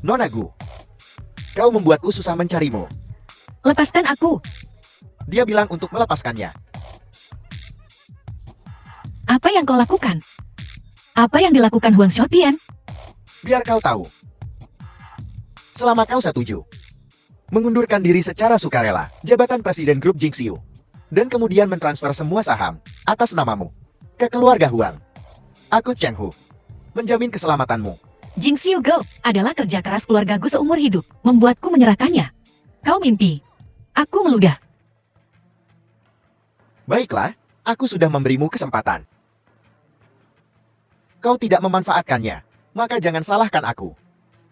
Nona Gu, kau membuatku susah mencarimu. Lepaskan aku. Dia bilang untuk melepaskannya. Apa yang kau lakukan? Apa yang dilakukan Huang Xiaotian? Biar kau tahu. Selama kau setuju mengundurkan diri secara sukarela jabatan Presiden Grup Jingxiu, dan kemudian mentransfer semua saham atas namamu ke keluarga Huang, aku Cheng Hu menjamin keselamatanmu. Jingxiu Group adalah kerja keras keluargaku seumur hidup, membuatku menyerahkannya. Kau mimpi. Aku meludah. Baiklah, aku sudah memberimu kesempatan. Kau tidak memanfaatkannya, maka jangan salahkan aku.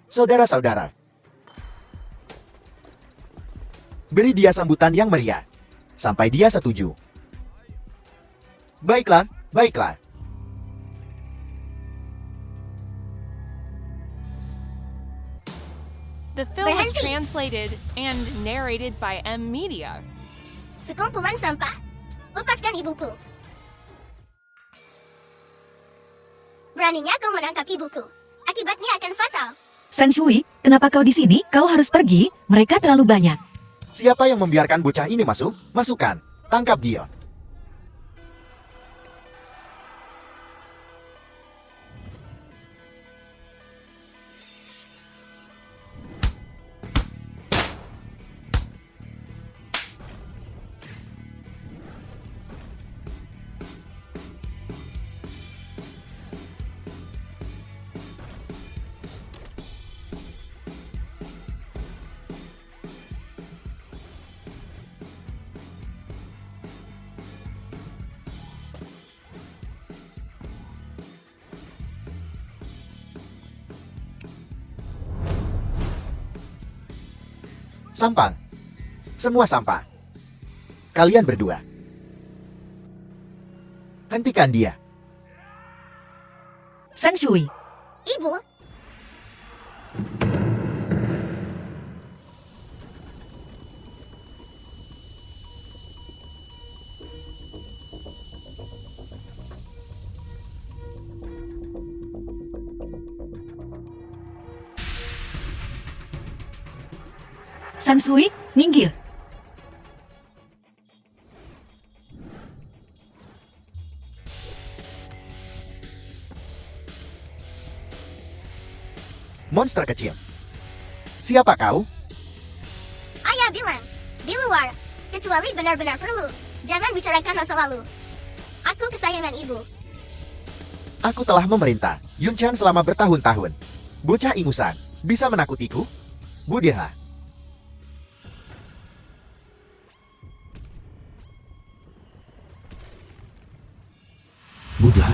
Saudara-saudara, beri dia sambutan yang meriah, sampai dia setuju. Baiklah, baiklah. The film was Berhenti. translated and narrated by M Media. Sekumpulan sampah. Lepaskan ibuku. Beraninya kau menangkap ibuku. Akibatnya akan fatal. San Shui, kenapa kau di sini? Kau harus pergi, mereka terlalu banyak. Siapa yang membiarkan bocah ini masuk? Masukkan, tangkap dia. Sampang. Semua sampah. Kalian berdua. Hentikan dia. San Shui, Ibu, San Shui, minggir. Monster kecil. Siapa kau? ayah bilang, di luar, kecuali benar-benar perlu, jangan bicarakan masa lalu. Aku kesayangan ibu. Aku telah memerintah Yun Chan selama bertahun-tahun. Bocah ingusan, bisa menakutiku? Budeha. Budeha.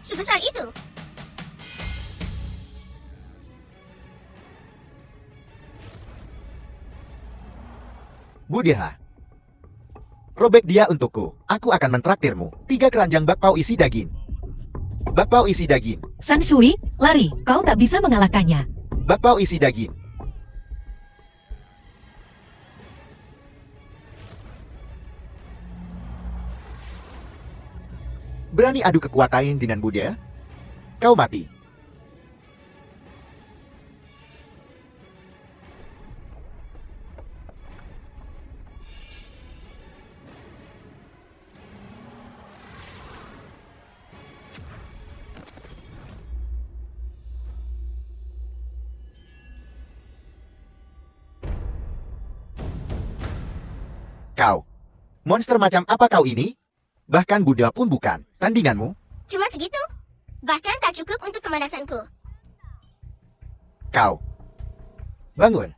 Sebesar itu. Budeha. Robek dia untukku. Aku akan mentraktirmu. 3 keranjang bakpao isi daging. Bakpao isi daging. San Shui, lari, kau tak bisa mengalahkannya. Bakpao isi daging. Berani adu kekuatan dengan Buddha? Kau mati. Kau. Monster macam apa kau ini? Bahkan Buddha pun bukan. Tandinganmu? Cuma segitu? Bahkan tak cukup untuk kemanasanku. Kau. Bangun.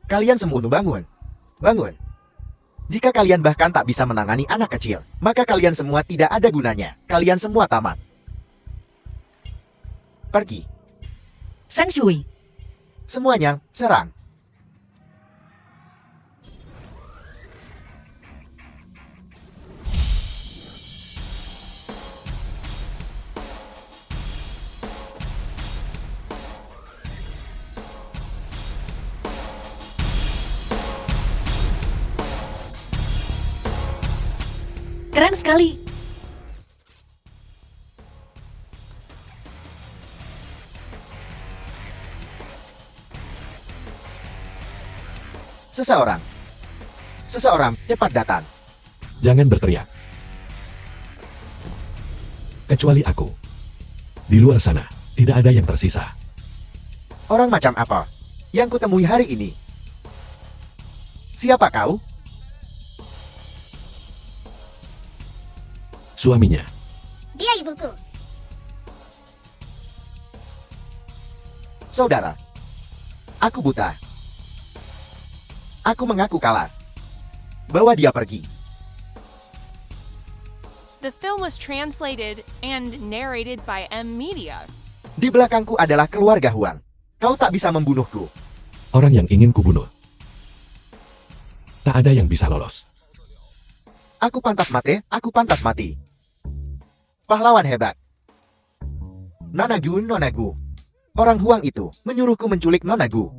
Kalian semua bangun. Bangun. Jika kalian bahkan tak bisa menangani anak kecil, maka kalian semua tidak ada gunanya. Kalian semua tamat. Pergi. San Shui, Semuanya, serang. Keren sekali. Seseorang. Seseorang, cepat datang. Jangan berteriak. Kecuali aku. Di luar sana, tidak ada yang tersisa. Orang macam apa yang kutemui hari ini? Siapa kau? Suaminya. Dia ibuku. Saudara. Aku buta. Aku mengaku kalah. Bawa dia pergi. The film was translated and narrated by M Media. Di belakangku adalah keluarga Huang. Kau tak bisa membunuhku. Orang yang ingin kubunuh. Tak ada yang bisa lolos. Aku pantas mati, aku pantas mati. Pahlawan hebat. Nonagu, Nonagu. Orang Huang itu menyuruhku menculik Nonagu.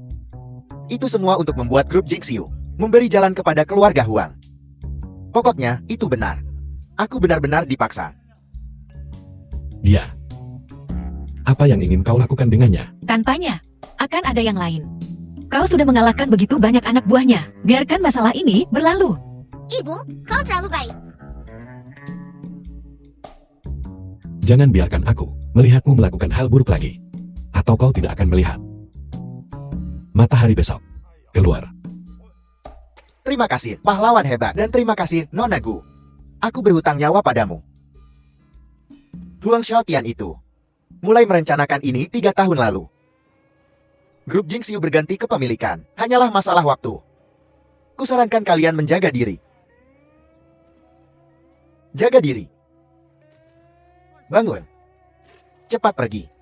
Itu semua untuk membuat grup Jingxiu memberi jalan kepada keluarga Huang. Pokoknya, itu benar. Aku benar-benar dipaksa. Dia. Apa yang ingin kau lakukan dengannya? Tanpanya, akan ada yang lain. Kau sudah mengalahkan begitu banyak anak buahnya. Biarkan masalah ini berlalu. Ibu, kau terlalu baik. Jangan biarkan aku melihatmu melakukan hal buruk lagi. Atau kau tidak akan melihat. Matahari besok. Keluar. Terima kasih, pahlawan hebat. Dan terima kasih, Nonagu. Aku berhutang nyawa padamu. Huang Xiaotian itu mulai merencanakan ini 3 tahun lalu. Grup Jingxiu berganti kepemilikan. Hanyalah masalah waktu. Kusarankan kalian menjaga diri. Jaga diri. Bangun. Cepat pergi.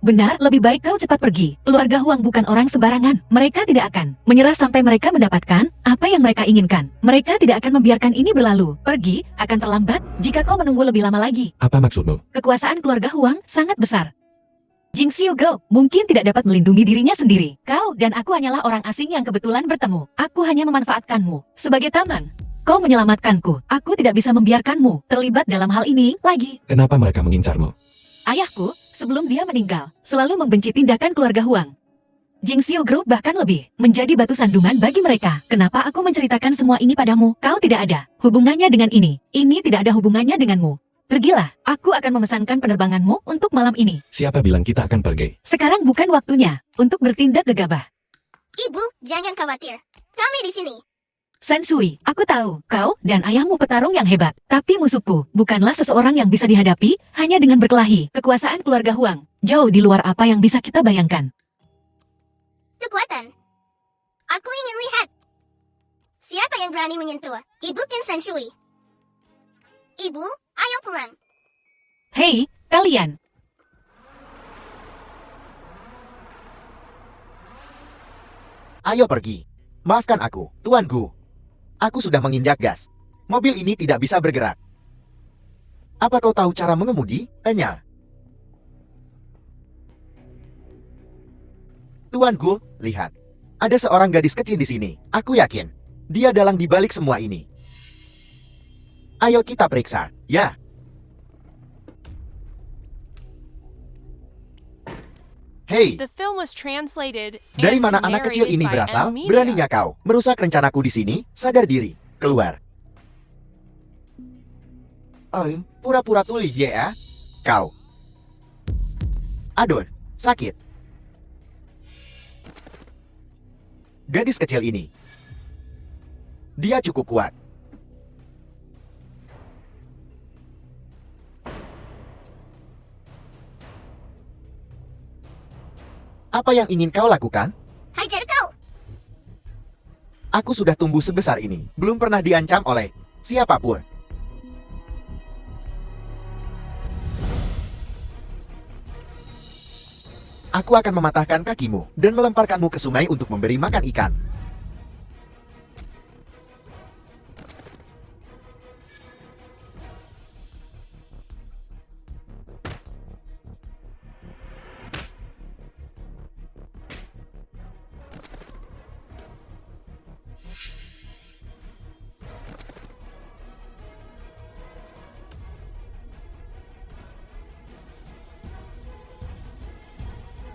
Benar, lebih baik kau cepat pergi. Keluarga Huang bukan orang sembarangan. Mereka tidak akan menyerah sampai mereka mendapatkan apa yang mereka inginkan. Mereka tidak akan membiarkan ini berlalu. Pergi akan terlambat jika kau menunggu lebih lama lagi. Apa maksudmu? Kekuasaan keluarga Huang sangat besar. Jingxiu Group mungkin tidak dapat melindungi dirinya sendiri. Kau dan aku hanyalah orang asing yang kebetulan bertemu. Aku hanya memanfaatkanmu sebagai taman. Kau menyelamatkanku. Aku tidak bisa membiarkanmu terlibat dalam hal ini lagi. Kenapa mereka mengincarmu? Ayahku, sebelum dia meninggal, selalu membenci tindakan keluarga Huang. Jingxiu Group bahkan lebih menjadi batu sandungan bagi mereka. Kenapa aku menceritakan semua ini padamu? Kau tidak ada hubungannya dengan ini. Ini tidak ada hubungannya denganmu. Pergilah, aku akan memesankan penerbanganmu untuk malam ini. Siapa bilang kita akan pergi? Sekarang bukan waktunya untuk bertindak gegabah. Ibu, jangan khawatir. Kami di sini. Sensui, aku tahu, kau dan ayahmu petarung yang hebat. Tapi musuhku bukanlah seseorang yang bisa dihadapi hanya dengan berkelahi. Kekuasaan keluarga Huang jauh di luar apa yang bisa kita bayangkan. Kekuatan. Aku ingin lihat. Siapa yang berani menyentuh Ibu Qin Sensui? Ibu, ayo pulang. Hei, kalian. Ayo pergi. Maafkan aku, tuanku. Aku sudah menginjak gas. Mobil ini tidak bisa bergerak. Apa kau tahu cara mengemudi? Tanya. Tuanku, lihat. Ada seorang gadis kecil di sini. Aku yakin. Dia dalang di balik semua ini. Ayo kita periksa. Ya. Hei, The film was translated dari and mana anak kecil narrated ini by berasal? M Media. Beraninya kau merusak rencanaku di sini? Sadar diri. Keluar. Oh, pura-pura tuli ya. Kau. Aduh, sakit. Gadis kecil ini. Dia cukup kuat. Apa yang ingin kau lakukan? Hajar kau. Aku sudah tumbuh sebesar ini. Belum pernah diancam oleh siapapun. Aku akan mematahkan kakimu dan melemparkanmu ke sungai untuk memberi makan ikan.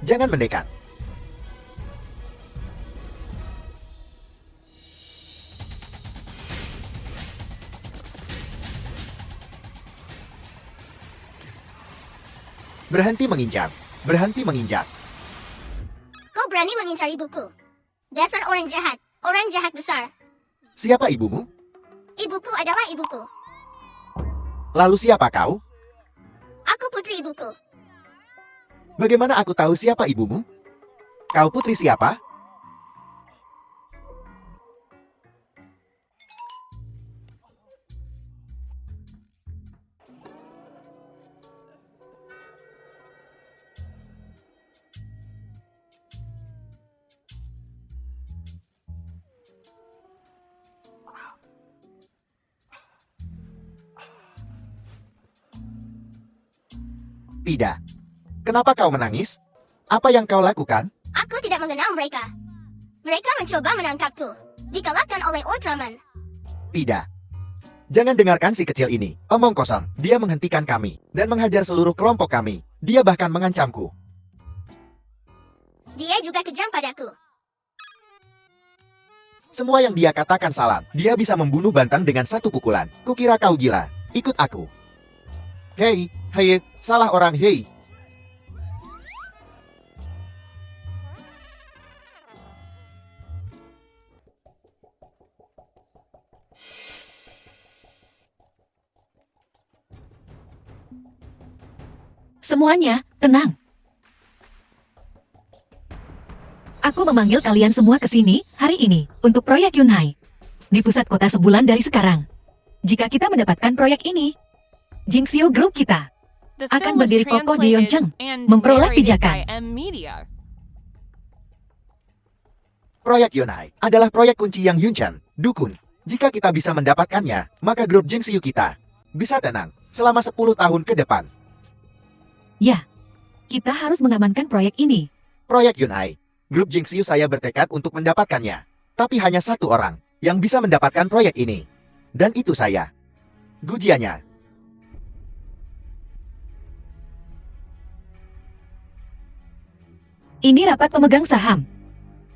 Jangan mendekat. Berhenti menginjak. Berhenti menginjak. Kau berani mengincar ibuku. Dasar orang jahat besar. Siapa ibumu? Ibuku adalah ibuku. Lalu siapa kau? Aku putri ibuku. Bagaimana aku tahu siapa ibumu? Kau putri siapa? Tidak. Kenapa kau menangis? Apa yang kau lakukan? Aku tidak mengenal mereka. Mereka mencoba menangkapku. Dikalahkan oleh Ultraman. Tidak. Jangan dengarkan si kecil ini. Omong kosong. Dia menghentikan kami dan menghajar seluruh kelompok kami. Dia bahkan mengancamku. Dia juga kejam padaku. Semua yang dia katakan salah. Dia bisa membunuh Bantang dengan satu pukulan. Kukira kau gila. Ikut aku. Hei, salah orang hei. Semuanya, tenang. Aku memanggil kalian semua ke sini hari ini untuk proyek Yunhai. Di pusat kota sebulan dari sekarang. Jika kita mendapatkan proyek ini, Jingxiu Group kita The akan film was berdiri kokoh di translated Yongcheng, and memperoleh narrated pijakan. by M Media. Proyek Yunhai adalah proyek kunci yang Yunchen dukung. Jika kita bisa mendapatkannya, maka grup Jingxiu kita bisa tenang selama 10 tahun ke depan. Ya, kita harus mengamankan proyek ini. Proyek Yunhai. Grup Jingxiu saya bertekad untuk mendapatkannya. Tapi hanya satu orang yang bisa mendapatkan proyek ini. Dan itu saya. Gujiannya. Ini rapat pemegang saham.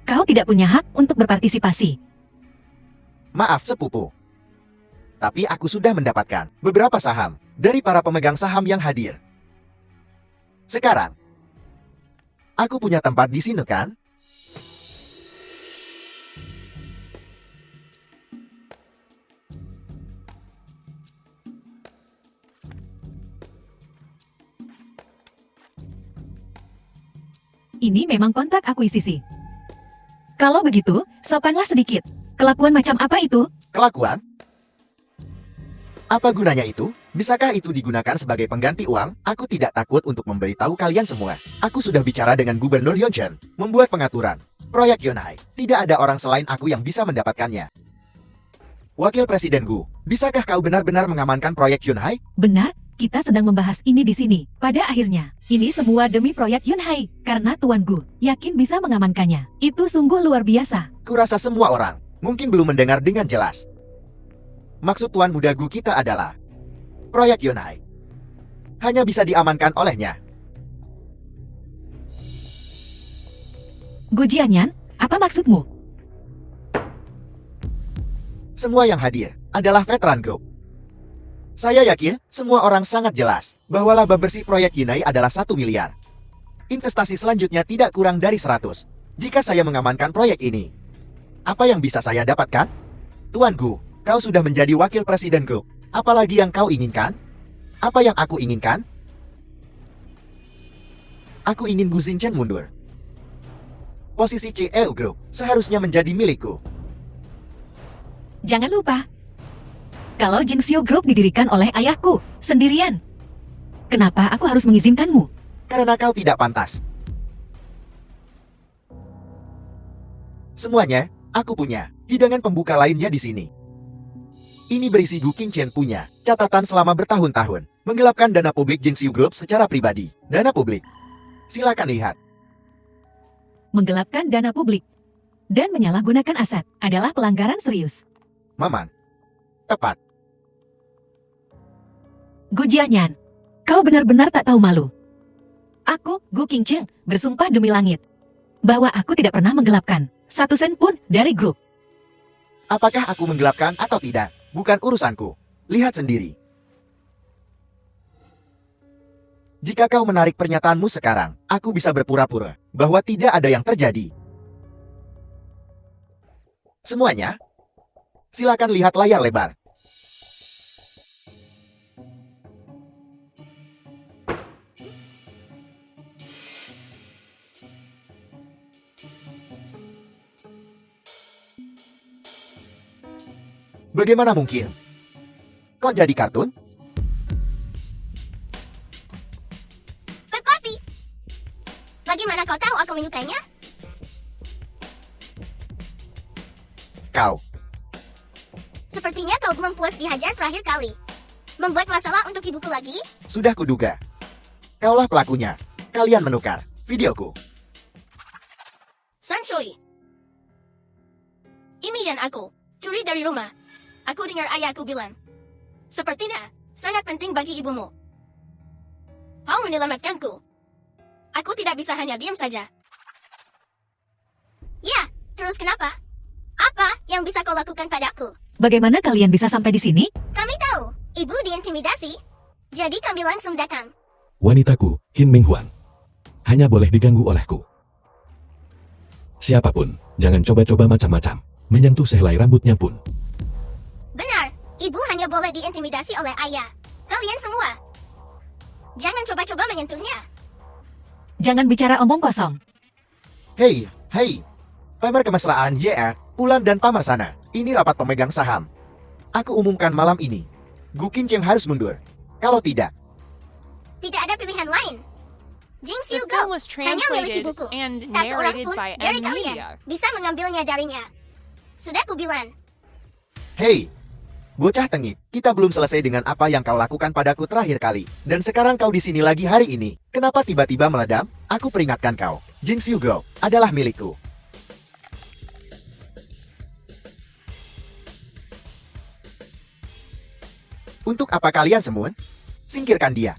Kau tidak punya hak untuk berpartisipasi. Maaf sepupu. Tapi aku sudah mendapatkan beberapa saham dari para pemegang saham yang hadir. Sekarang, aku punya tempat di sini kan? Ini memang kontrak akuisisi. Kalau begitu, sopanlah sedikit. Kelakuan macam apa itu? Kelakuan? Apa gunanya itu? Bisakah itu digunakan sebagai pengganti uang? Aku tidak takut untuk memberitahu kalian semua. Aku sudah bicara dengan Gubernur Yongchen, membuat pengaturan. Proyek Yunhai, tidak ada orang selain aku yang bisa mendapatkannya. Wakil Presiden Gu, bisakah kau benar-benar mengamankan proyek Yunhai? Benar, kita sedang membahas ini di sini. Pada akhirnya, ini semua demi proyek Yunhai. Karena Tuan Gu yakin bisa mengamankannya. Itu sungguh luar biasa. Kurasa semua orang mungkin belum mendengar dengan jelas. Maksud Tuan Muda Gu kita adalah proyek Yunhai hanya bisa diamankan olehnya. Gu Jianyan, apa maksudmu? Semua yang hadir adalah veteran grup. Saya yakin semua orang sangat jelas bahwa laba bersih proyek Yunhai adalah 1 miliar. Investasi selanjutnya tidak kurang dari 100. Jika saya mengamankan proyek ini, apa yang bisa saya dapatkan? Tuan Gu, kau sudah menjadi wakil presiden grup. Apalagi yang kau inginkan? Apa yang aku inginkan? Aku ingin Gu Xingchen mundur. Posisi CEO Group seharusnya menjadi milikku. Jangan lupa, kalau Jingxiu Group didirikan oleh ayahku sendirian, kenapa aku harus mengizinkanmu? Karena kau tidak pantas. Semuanya, aku punya hidangan pembuka lainnya di sini. Ini berisi Gu Qingchen punya catatan selama bertahun-tahun menggelapkan dana publik Jingxiu Group secara pribadi. Dana publik. Silakan lihat. Menggelapkan dana publik dan menyalahgunakan aset adalah pelanggaran serius. Maman. Tepat. Gu Jianyan, kau benar-benar tak tahu malu. Aku, Gu Qingcheng, bersumpah demi langit bahwa aku tidak pernah menggelapkan 1 sen pun dari grup. Apakah aku menggelapkan atau tidak? Bukan urusanku. Lihat sendiri. Jika kau menarik pernyataanmu sekarang, aku bisa berpura-pura bahwa tidak ada yang terjadi. Semuanya, silakan lihat layar lebar. Bagaimana mungkin? Kok jadi kartun? Papi, bagaimana kau tahu aku menyukainya? Kau. Sepertinya kau belum puas dihajar terakhir kali. Membuat masalah untuk ibuku lagi? Sudah kuduga. Kaulah pelakunya. Kalian menukar videoku. Sansui. Imi dan aku curi dari rumah. Aku dengar ayahku bilang, sepertinya sangat penting bagi ibumu. Kau menyelamatkanku. Aku tidak bisa hanya diam saja. Ya, terus kenapa? Apa yang bisa kau lakukan padaku? Bagaimana kalian bisa sampai di sini? Kami tahu, ibu diintimidasi. Jadi kami langsung datang. Wanitaku, Qin Minghuan, hanya boleh diganggu olehku. Siapapun, jangan coba-coba macam-macam, menyentuh sehelai rambutnya pun. Benar, ibu hanya boleh diintimidasi oleh ayah. Kalian semua. Jangan coba-coba menyentuhnya. Jangan bicara omong kosong. Hei, Pamer kemesraan YR, Pulan dan Pamarsana. Ini rapat pemegang saham. Aku umumkan malam ini. Gu Qingcheng harus mundur. Kalau tidak, Tidak ada pilihan lain. Jing The Xiu film Go was hanya milik translated ibuku. and Tak seorang narrated pun by dari M kalian Media. bisa mengambilnya darinya. Sudah kubilang. hei, bocah tengik, kita belum selesai dengan apa yang kau lakukan padaku terakhir kali. Dan sekarang kau di sini lagi hari ini. Kenapa tiba-tiba meledam? Aku peringatkan kau. Jing Xiu Go adalah milikku. Untuk apa kalian semua? Singkirkan dia.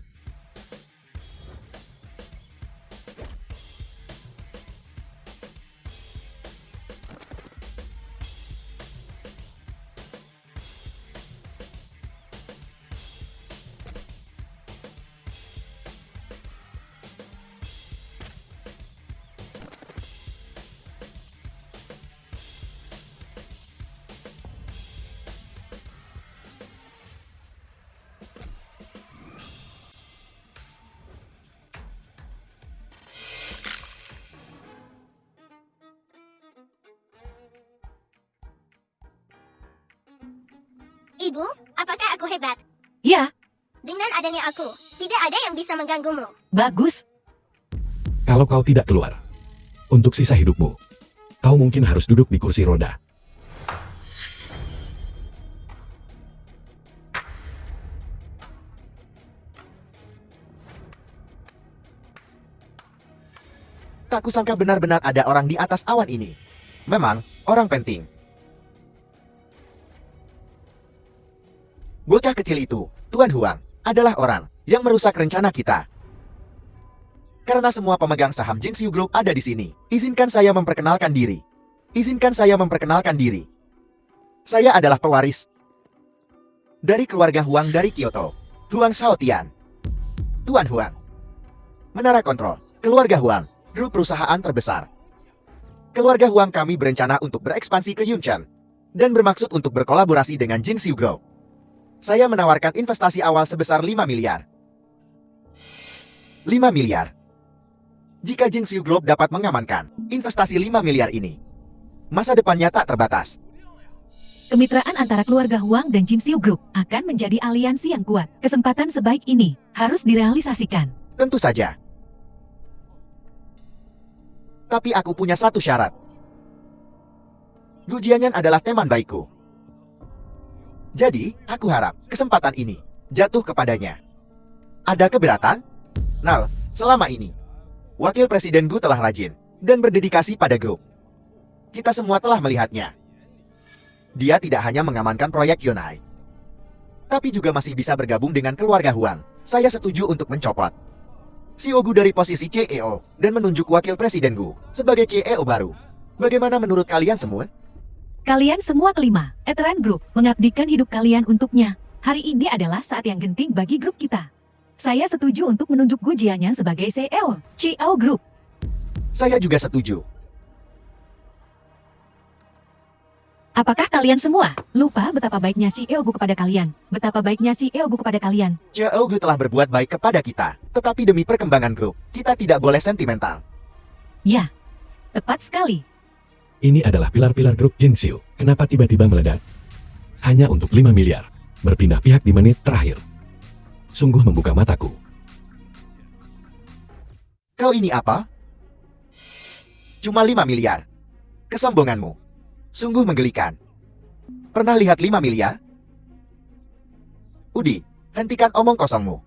Ibu, apakah aku hebat? Ya, Dengan adanya aku, tidak ada yang bisa mengganggumu. bagus. Kalau kau tidak keluar, untuk sisa hidupmu, kau mungkin harus duduk di kursi roda. Tak kusangka benar-benar ada orang di atas awan ini. Memang, orang penting. Bocah kecil itu, Tuan Huang, adalah orang yang merusak rencana kita. Karena semua pemegang saham Jing Xiu Group ada di sini, izinkan saya memperkenalkan diri. Saya adalah pewaris dari keluarga Huang dari Kyoto, Huang Shaotian. Tuan Huang. Menara kontrol, keluarga Huang, grup perusahaan terbesar. Keluarga Huang kami berencana untuk berekspansi ke Yuncheng dan bermaksud untuk berkolaborasi dengan Jing Xiu Group. Saya menawarkan investasi awal sebesar 5 miliar. 5 miliar. Jika Jing Xiu Group dapat mengamankan investasi 5 miliar ini, masa depannya tak terbatas. Kemitraan antara keluarga Huang dan Jin Xiu Group akan menjadi aliansi yang kuat. Kesempatan sebaik ini harus direalisasikan. Tentu saja. Tapi aku punya satu syarat. Gu Jianyan adalah teman baikku. Jadi, aku harap kesempatan ini jatuh kepadanya. Ada keberatan? Nal, selama ini, Wakil Presiden Gu telah rajin dan berdedikasi pada grup. Kita semua telah melihatnya. Dia tidak hanya mengamankan proyek Yonai, tapi juga masih bisa bergabung dengan keluarga Huang. Saya setuju untuk mencopot CEO Gu dari posisi CEO dan menunjuk wakil presiden Gu sebagai CEO baru. Bagaimana menurut kalian semua? Kalian semua kelima, Eteran Group, mengabdikan hidup kalian untuknya. Hari ini adalah saat yang genting bagi grup kita. Saya setuju untuk menunjuk Gu Jianyan sebagai CEO Group. Saya juga setuju. Apakah kalian semua lupa betapa baiknya CEO Gu kepada kalian? Betapa baiknya CEO Gu kepada kalian? CEO Gu telah berbuat baik kepada kita, tetapi demi perkembangan grup, kita tidak boleh sentimental. Ya, tepat sekali. Ini adalah pilar-pilar grup Jingxiu. Kenapa tiba-tiba meledak? Hanya untuk 5 miliar. Berpindah pihak di menit terakhir. Sungguh membuka mataku. Kau ini apa? Cuma 5 miliar. Kesombonganmu sungguh menggelikan. Pernah lihat 5 miliar? Udi, hentikan omong kosongmu.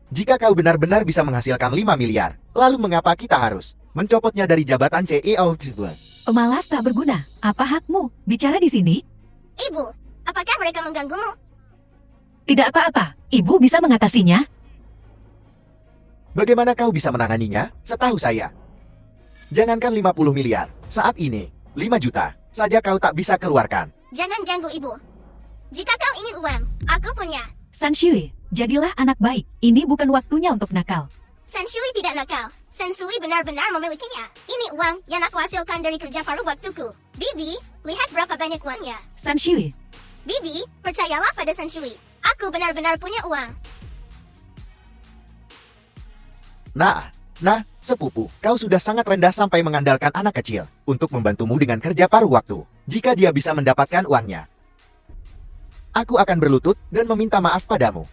Jika kau benar-benar bisa menghasilkan 5 miliar, lalu mengapa kita harus mencopotnya dari jabatan CEO? Pemalas tak berguna. Apa hakmu bicara di sini? Ibu, apakah mereka mengganggumu? Tidak apa-apa. Ibu bisa mengatasinya. Bagaimana kau bisa menanganinya? Setahu saya, jangankan 50 miliar, saat ini 5 juta saja kau tak bisa keluarkan. Jangan ganggu ibu. Jika kau ingin uang, aku punya. San Shui, jadilah anak baik. Ini bukan waktunya untuk nakal. San Shui tidak nakal. San Shui benar-benar memilikinya. Ini uang yang aku hasilkan dari kerja paruh waktuku. Bibi, lihat berapa banyak uangnya. San Shui, Bibi, percayalah pada San Shui. Aku benar-benar punya uang. Nah, sepupu, kau sudah sangat rendah sampai mengandalkan anak kecil untuk membantumu dengan kerja paruh waktu. Jika dia bisa mendapatkan uangnya, aku akan berlutut dan meminta maaf padamu.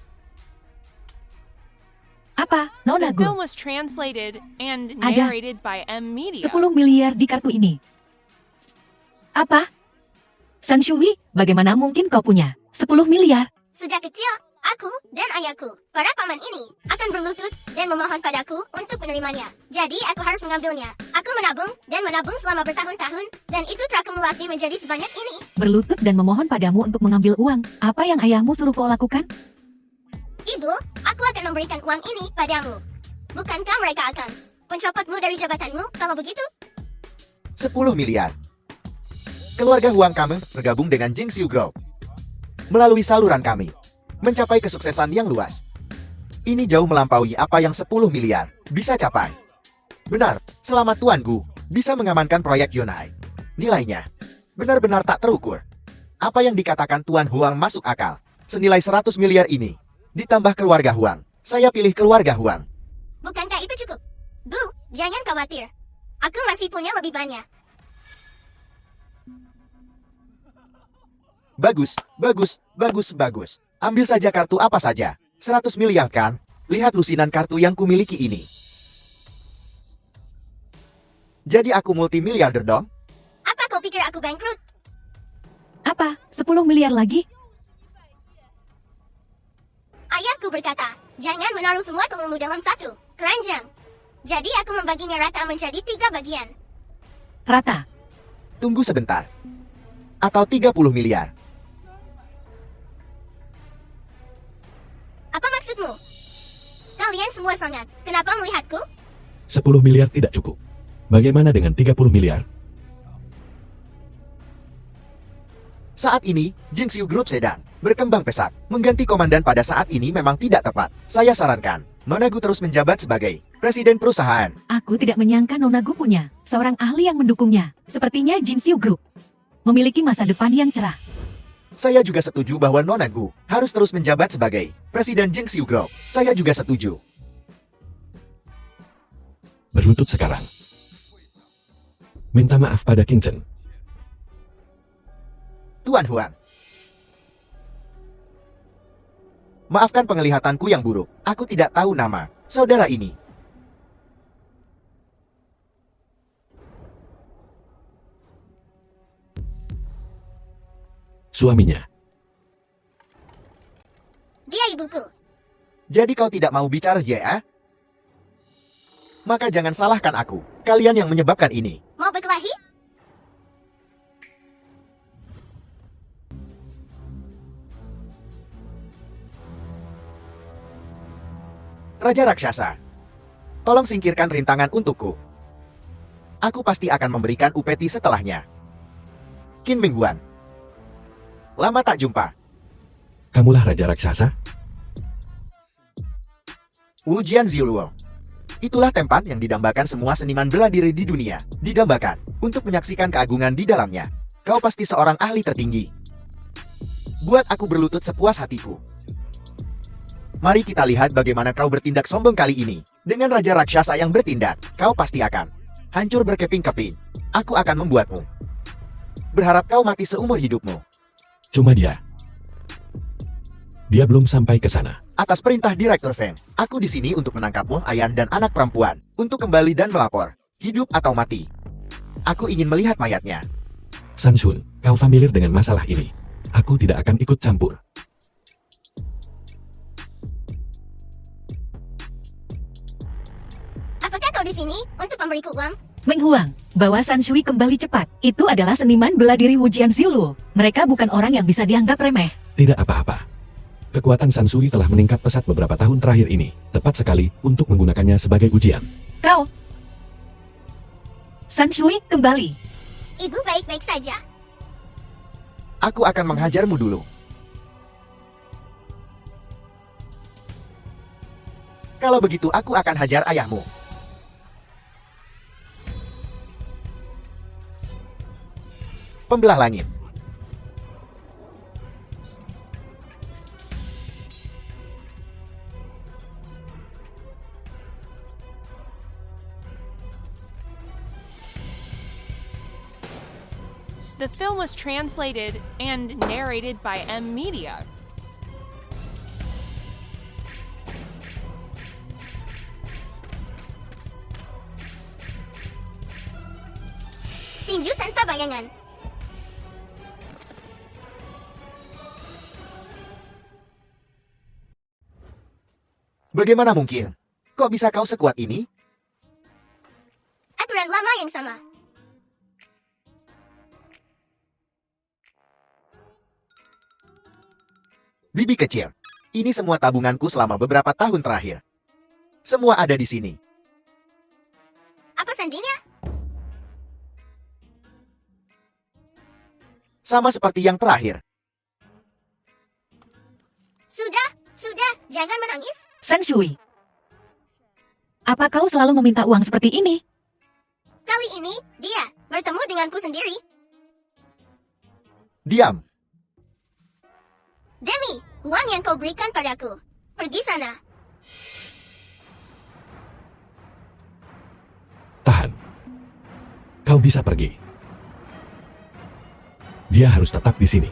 apa? Nona The Gu, film was translated and Ada narrated by M Media. 10 miliar di kartu ini. Apa? San Shui, bagaimana mungkin kau punya 10 miliar? Sejak kecil, aku dan ayahku, para paman ini, akan berlutut dan memohon padaku untuk menerimanya. Jadi aku harus mengambilnya. Aku menabung dan menabung selama bertahun-tahun, dan itu terakumulasi menjadi sebanyak ini. Berlutut dan memohon padamu untuk mengambil uang. Apa yang ayahmu suruh kau lakukan? Ibu, aku akan memberikan uang ini padamu. Bukankah mereka akan mencopotmu dari jabatanmu kalau begitu? 10 miliar. Keluarga Huang kami bergabung dengan Jingxiu Group. Melalui saluran kami, mencapai kesuksesan yang luas. Ini jauh melampaui apa yang 10 miliar bisa capai. Benar, selamat Tuan Gu bisa mengamankan proyek Yunai. Nilainya benar-benar tak terukur. Apa yang dikatakan Tuan Huang masuk akal. Senilai 100 miliar ini, ditambah keluarga Huang. Saya pilih keluarga Huang. Bukankah itu cukup? Bu, jangan khawatir. Aku masih punya lebih banyak. Bagus. Ambil saja kartu apa saja. 100 miliar kan? Lihat lusinan kartu yang kumiliki ini. Jadi aku multimiliarder dong? Apa kau pikir aku bangkrut? Apa? 10 miliar lagi? Ayahku berkata, jangan menaruh semua telurmu dalam satu keranjang. Jadi aku membaginya rata menjadi 3 bagian. Rata. Tunggu sebentar. Atau 30 miliar. Apa maksudmu? Kalian semua sangat. Kenapa melihatku? 10 miliar tidak cukup. Bagaimana dengan 30 miliar? Saat ini, Jingxiu Group sedang berkembang pesat. Mengganti komandan pada saat ini memang tidak tepat. Saya sarankan, Nona Gu terus menjabat sebagai presiden perusahaan. Aku tidak menyangka Nona Gu punya seorang ahli yang mendukungnya. Sepertinya Jingxiu Group memiliki masa depan yang cerah. Saya juga setuju bahwa Nona Gu harus terus menjabat sebagai presiden Jingxiu Group. Saya juga setuju. Berlutut sekarang. Minta maaf pada King Chen. Tuan Huang. Maafkan penglihatanku yang buruk. Aku tidak tahu nama saudara ini. Suaminya. Dia ibuku. Jadi kau tidak mau bicara ya? Maka jangan salahkan aku. Kalian yang menyebabkan ini. Mau berkelahi? Raja Raksasa. Tolong singkirkan rintangan untukku. Aku pasti akan memberikan upeti setelahnya. Qin Mingguan. Lama tak jumpa. Kamulah Raja Raksasa? Wu Jianziuluo. Itulah tempat yang didambakan semua seniman bela diri di dunia. Didambakan untuk menyaksikan keagungan di dalamnya. Kau pasti seorang ahli tertinggi. Buat aku berlutut sepuas hatiku. Mari kita lihat bagaimana kau bertindak sombong kali ini. Dengan Raja Raksasa yang bertindak, kau pasti akan hancur berkeping-keping. Aku akan membuatmu. Berharap kau mati seumur hidupmu. Cuma dia. Dia belum sampai ke sana. Atas perintah Direktur Feng, aku di sini untuk menangkapmu, Ayan dan anak perempuan, untuk kembali dan melapor, hidup atau mati. Aku ingin melihat mayatnya. Sanshun, kau familiar dengan masalah ini. Aku tidak akan ikut campur. Apakah kau di sini untuk memberiku uang? Meng Huang, bawa San Shui kembali cepat. Itu adalah seniman bela diri Wu Jianziuluo. Mereka bukan orang yang bisa dianggap remeh. Tidak apa-apa. Kekuatan Sansui telah meningkat pesat beberapa tahun terakhir ini. Tepat sekali untuk menggunakannya sebagai ujian. Kau! San Shui, kembali. Ibu baik-baik saja. Aku akan menghajarmu dulu. Kalau begitu aku akan hajar ayahmu. Pembelah langit. The film was translated and narrated by M Media. Tinju tanpa bayangan. Bagaimana mungkin? Kok bisa kau sekuat ini? Aturan lama yang sama. Bibi kecil, ini semua tabunganku selama beberapa tahun terakhir. Semua ada di sini. Apa sandinya? Sama seperti yang terakhir. Sudah, jangan menangis. San Shui. Apa kau selalu meminta uang seperti ini? Kali ini, dia bertemu denganku sendiri. Diam. Demi uang yang kau berikan padaku. Pergi sana. Tahan. Kau bisa pergi. Dia harus tetap di sini.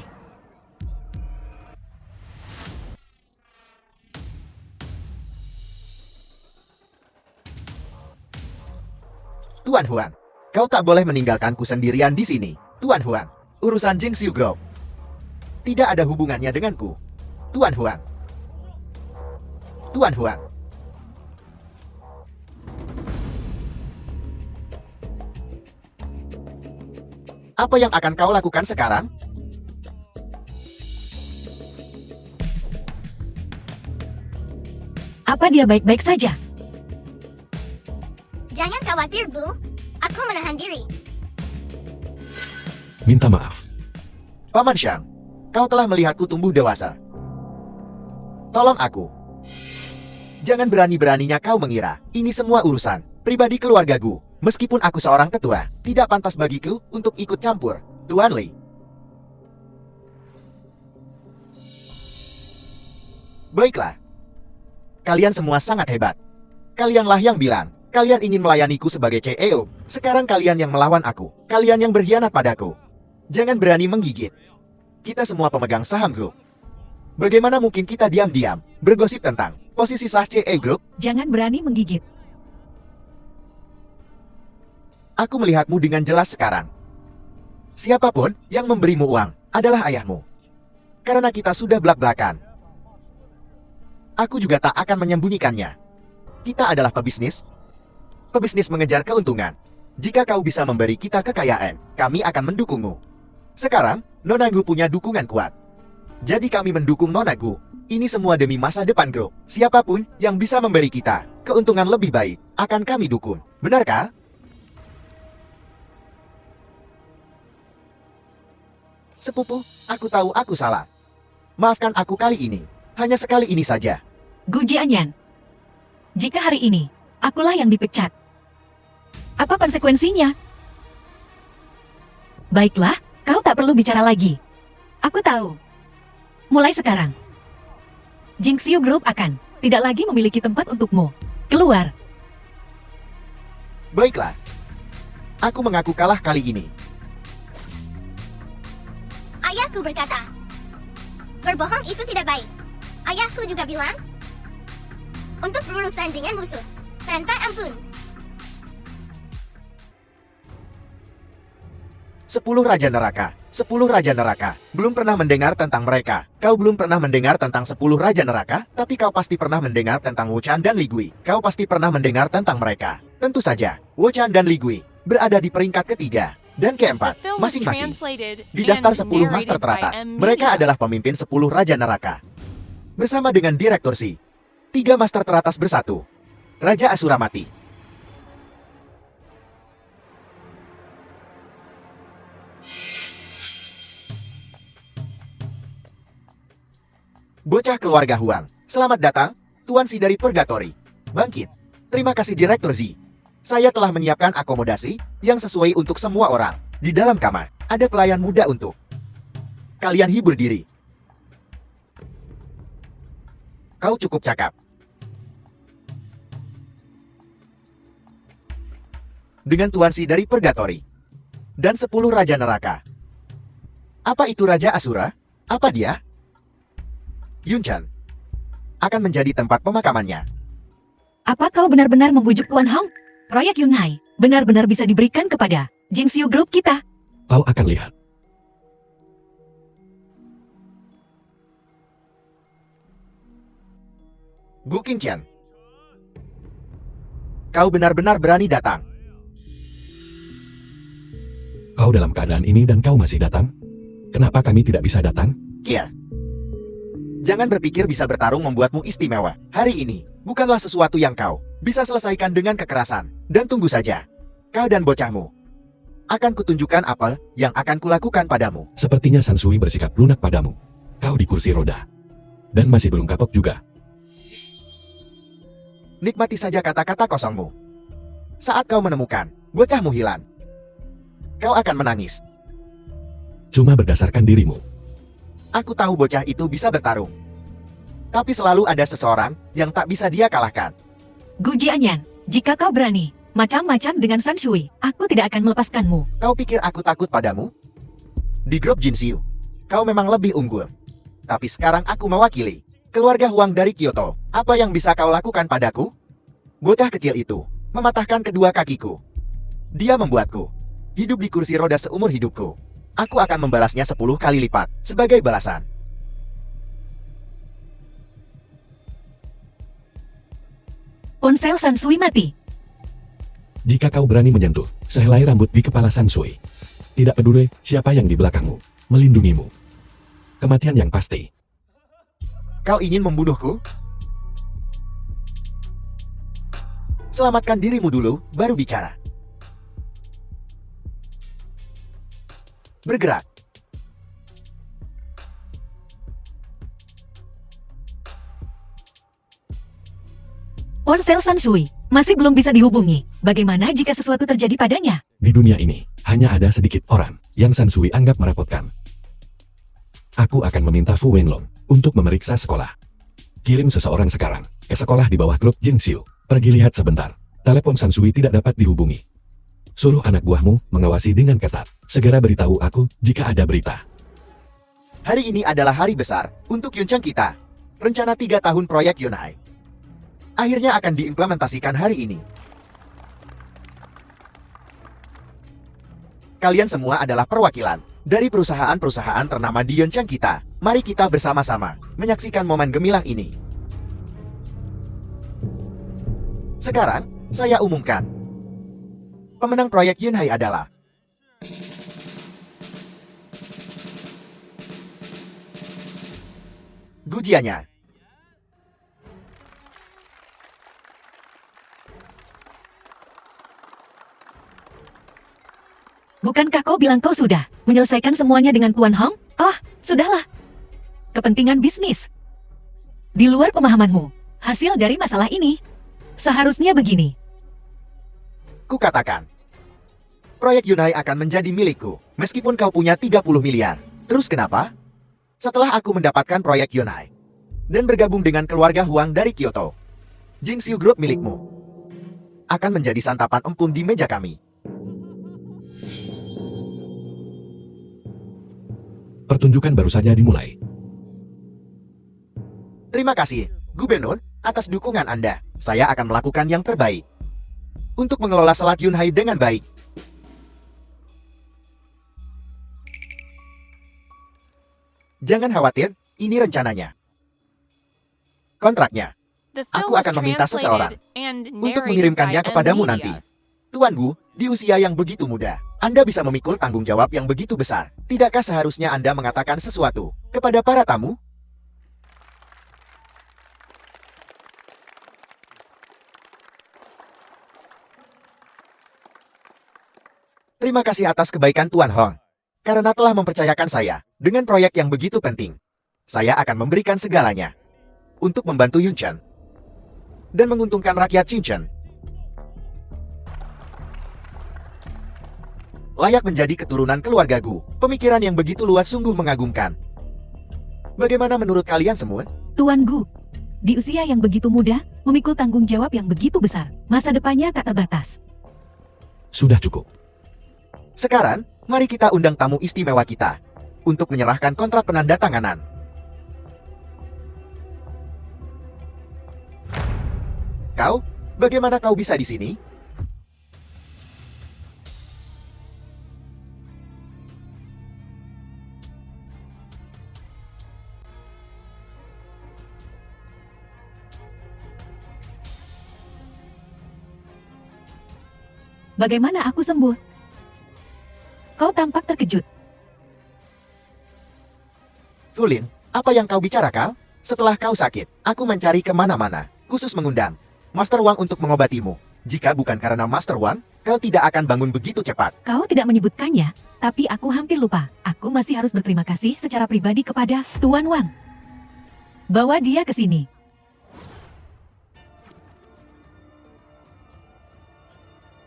Tuan Huan, kau tak boleh meninggalkanku sendirian di sini. Tuan Huan, urusan Jingxiu Group tidak ada hubungannya denganku. Tuan Huan. Tuan Huan. Apa yang akan kau lakukan sekarang? Apa dia baik-baik saja? Jangan khawatir, Bu. Aku menahan diri. Minta maaf. Paman Shang, kau telah melihatku tumbuh dewasa. Tolong aku. Jangan berani-beraninya kau mengira ini semua urusan pribadi keluargaku. Meskipun aku seorang tetua, tidak pantas bagiku untuk ikut campur. Tuan Li. Baiklah. Kalian semua sangat hebat. Kalianlah yang bilang, kalian ingin melayaniku sebagai CEO. Sekarang kalian yang melawan aku. Kalian yang berkhianat padaku. Jangan berani menggigit. Kita semua pemegang saham grup. Bagaimana mungkin kita diam-diam bergosip tentang posisi sah CE Group? Jangan berani menggigit. Aku melihatmu dengan jelas sekarang. Siapapun yang memberimu uang adalah ayahmu. Karena kita sudah belak-belakan. Aku juga tak akan menyembunyikannya. Kita adalah pebisnis. Pebisnis mengejar keuntungan. Jika kau bisa memberi kita kekayaan, kami akan mendukungmu. Sekarang, Nonagu punya dukungan kuat. Jadi kami mendukung Nonagu. Ini semua demi masa depan grup. Siapapun yang bisa memberi kita keuntungan lebih baik akan kami dukung. Benarkah? Sepupu, aku tahu aku salah. Maafkan aku kali ini. Hanya sekali ini saja. Gu Jianyan. Jika hari ini, akulah yang dipecat. Apa konsekuensinya? Baiklah, kau tak perlu bicara lagi. Aku tahu. Mulai sekarang, Jingxiu Group akan tidak lagi memiliki tempat untukmu. Keluar. Baiklah. Aku mengaku kalah kali ini. Ayahku berkata, berbohong itu tidak baik. Ayahku juga bilang, untuk berurusan dengan musuh, tanpa ampun. 10 Raja Neraka. 10 Raja Neraka. Belum pernah mendengar tentang mereka. Kau belum pernah mendengar tentang 10 Raja Neraka, tapi kau pasti pernah mendengar tentang Wu Chan dan Li Gui. Kau pasti pernah mendengar tentang mereka. Tentu saja, Wu Chan dan Li Gui berada di peringkat ketiga dan The keempat film was masing-masing. translated Di daftar and 10 master narrated by teratas, M. mereka Media. adalah pemimpin 10 Raja Neraka. Bersama dengan Direktur Si, 3 master teratas bersatu. Raja Asura mati. Bocah keluarga Huang, selamat datang, Tuan Si dari Purgatory. Bangkit. Terima kasih Direktur Z. Saya telah menyiapkan akomodasi yang sesuai untuk semua orang. Di dalam kamar, ada pelayan muda untuk kalian hibur diri. Kau cukup cakap. Dengan Tuan Si dari Purgatory. Dan 10 Raja Neraka. Apa itu Raja Asura? Apa dia? Yunchan akan menjadi tempat pemakamannya. Apa kau benar-benar membujuk Tuan Hong? Proyek Yunhai benar-benar bisa diberikan kepada Jingxiu Group kita. Kau akan lihat. Gu Qingqian, kau benar-benar berani datang. Kau dalam keadaan ini dan kau masih datang? Kenapa kami tidak bisa datang? Kia, jangan berpikir bisa bertarung membuatmu istimewa. Hari ini bukanlah sesuatu yang kau bisa selesaikan dengan kekerasan. Dan tunggu saja, kau dan bocahmu akan kutunjukkan apa yang akan kulakukan padamu. Sepertinya Sansui bersikap lunak padamu. Kau di kursi roda. Dan masih belum kapok juga. Nikmati saja kata-kata kosongmu. Saat kau menemukan bocahmu hilang, kau akan menangis. Cuma berdasarkan dirimu. Aku tahu bocah itu bisa bertarung. Tapi selalu ada seseorang yang tak bisa dia kalahkan. Gu Jianyan, jika kau berani macam-macam dengan San Shui, aku tidak akan melepaskanmu. Kau pikir aku takut padamu? Di grup Jinxiu, kau memang lebih unggul. Tapi sekarang aku mewakili keluarga Huang dari Kyoto. Apa yang bisa kau lakukan padaku? Bocah kecil itu mematahkan kedua kakiku. Dia membuatku hidup di kursi roda seumur hidupku. Aku akan membalasnya 10 kali lipat sebagai balasan. Ponsel San Shui mati. Jika kau berani menyentuh sehelai rambut di kepala Sansui, tidak peduli siapa yang di belakangmu, melindungimu. Kematian yang pasti. Kau ingin membunuhku? Selamatkan dirimu dulu, baru bicara. Bergerak. Ponsel San Shui masih belum bisa dihubungi. Bagaimana jika sesuatu terjadi padanya? Di dunia ini, hanya ada sedikit orang yang Sansui anggap merepotkan. Aku akan meminta Fu Wenlong untuk memeriksa sekolah. Kirim seseorang sekarang ke sekolah di bawah grup Jingxiu. Pergi lihat sebentar. Telepon Sansui tidak dapat dihubungi. Suruh anak buahmu mengawasi dengan ketat. Segera beritahu aku jika ada berita. Hari ini adalah hari besar untuk Yunchan kita. Rencana 3 tahun proyek Yunhai akhirnya akan diimplementasikan hari ini. Kalian semua adalah perwakilan dari perusahaan-perusahaan ternama di Yunchan kita. Mari kita bersama-sama menyaksikan momen gemilang ini. Sekarang, saya umumkan. Pemenang proyek Yunhai adalah Gu Jianyan. Bukankah kau bilang kau sudah menyelesaikan semuanya dengan Tuan Hong? Oh, sudahlah. Kepentingan bisnis. Di luar pemahamanmu, hasil dari masalah ini seharusnya begini. Kukatakan, proyek Yunhai akan menjadi milikku, meskipun kau punya 30 miliar. Terus kenapa? Setelah aku mendapatkan proyek Yunhai dan bergabung dengan keluarga Huang dari Kyoto, Jingxiu Group milikmu akan menjadi santapan empun di meja kami. Pertunjukan baru saja dimulai. Terima kasih, Gubernur, atas dukungan Anda. Saya akan melakukan yang terbaik untuk mengelola Selat Yunhai dengan baik. Jangan khawatir, ini rencananya. Kontraknya. The film Aku was akan meminta seseorang translated and untuk narrated mengirimkannya by M kepadamu Media. nanti. Tuan Gu, di usia yang begitu muda, Anda bisa memikul tanggung jawab yang begitu besar. Tidakkah seharusnya Anda mengatakan sesuatu kepada para tamu? Terima kasih atas kebaikan Tuan Hong. Karena telah mempercayakan saya dengan proyek yang begitu penting. Saya akan memberikan segalanya untuk membantu Yun Chen dan menguntungkan rakyat Xinchen. Layak menjadi keturunan keluarga Gu. Pemikiran yang begitu luas sungguh mengagumkan. Bagaimana menurut kalian semua? Tuan Gu, di usia yang begitu muda, memikul tanggung jawab yang begitu besar, masa depannya tak terbatas. Sudah cukup. Sekarang, mari kita undang tamu istimewa kita untuk menyerahkan kontrak penandatanganan. Kau, bagaimana kau bisa di sini? Bagaimana aku sembuh? Kau tampak terkejut. Fulin, apa yang kau bicarakan? Setelah kau sakit, aku mencari kemana-mana, khusus mengundang Master Wang untuk mengobatimu. Jika bukan karena Master Wang, kau tidak akan bangun begitu cepat. Kau tidak menyebutkannya, tapi aku hampir lupa. Aku masih harus berterima kasih secara pribadi kepada Tuan Wang. Bawa dia ke sini.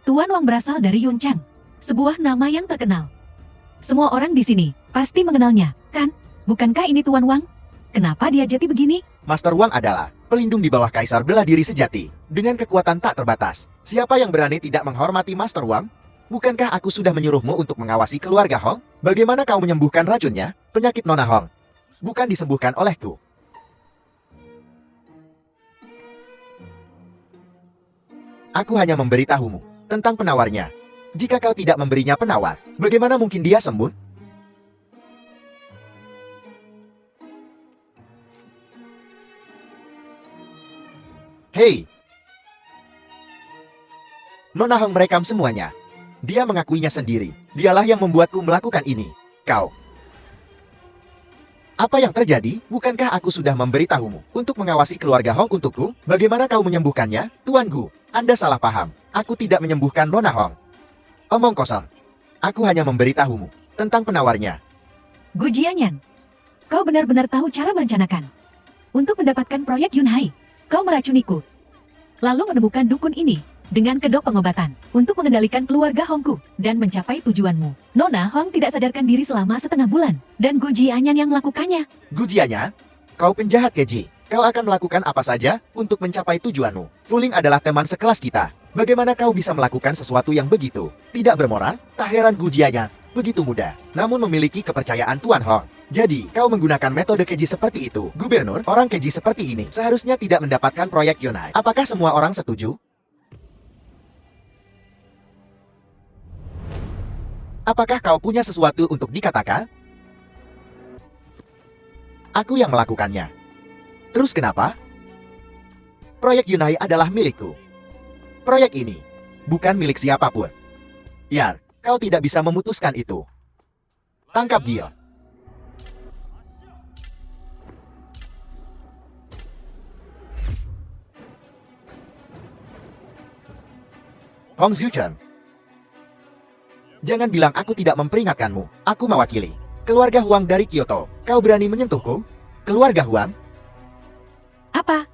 Tuan Wang berasal dari Yunchang, sebuah nama yang terkenal. Semua orang di sini pasti mengenalnya, kan? Bukankah ini Tuan Wang? Kenapa dia jadi begini? Master Wang adalah pelindung di bawah Kaisar bela diri sejati, dengan kekuatan tak terbatas. Siapa yang berani tidak menghormati Master Wang? Bukankah aku sudah menyuruhmu untuk mengawasi keluarga Hong? Bagaimana kau menyembuhkan racunnya? Penyakit Nona Hong bukan disembuhkan olehku. Aku hanya memberitahumu tentang penawarnya. Jika kau tidak memberinya penawar, bagaimana mungkin dia sembuh? Hei! Nona Hong merekam semuanya. Dia mengakuinya sendiri. Dialah yang membuatku melakukan ini. Kau. Apa yang terjadi? Bukankah aku sudah memberitahumu untuk mengawasi keluarga Hong untukku? Bagaimana kau menyembuhkannya? Tuan Gu, Anda salah paham. Aku tidak menyembuhkan Nona Hong. Omong kosong. Aku hanya memberitahumu tentang penawarnya. Gu Jianyan, kau benar-benar tahu cara merencanakan. Untuk mendapatkan proyek Yunhai, kau meracuniku. Lalu menemukan dukun ini dengan kedok pengobatan untuk mengendalikan keluarga Hongku dan mencapai tujuanmu. Nona Hong tidak sadarkan diri selama setengah bulan dan Gu Jianyan yang melakukannya. Gujianya, kau penjahat keji. Kau akan melakukan apa saja untuk mencapai tujuanmu. Fuling adalah teman sekelas kita. Bagaimana kau bisa melakukan sesuatu yang begitu tidak bermoral? Tak heran Gujianya begitu mudah, namun memiliki kepercayaan Tuan Hong. Jadi, kau menggunakan metode keji seperti itu. Gubernur, orang keji seperti ini seharusnya tidak mendapatkan proyek Yunhai. Apakah semua orang setuju? Apakah kau punya sesuatu untuk dikatakan? Aku yang melakukannya. Terus kenapa? Proyek Yunhai adalah milikku. Proyek ini bukan milik siapapun. Yar, kau tidak bisa memutuskan itu. Tangkap dia. Hong Xiuchen. Jangan bilang aku tidak memperingatkanmu. Aku mewakili keluarga Huang dari Kyoto. Kau berani menyentuhku? Keluarga Huang? Apa?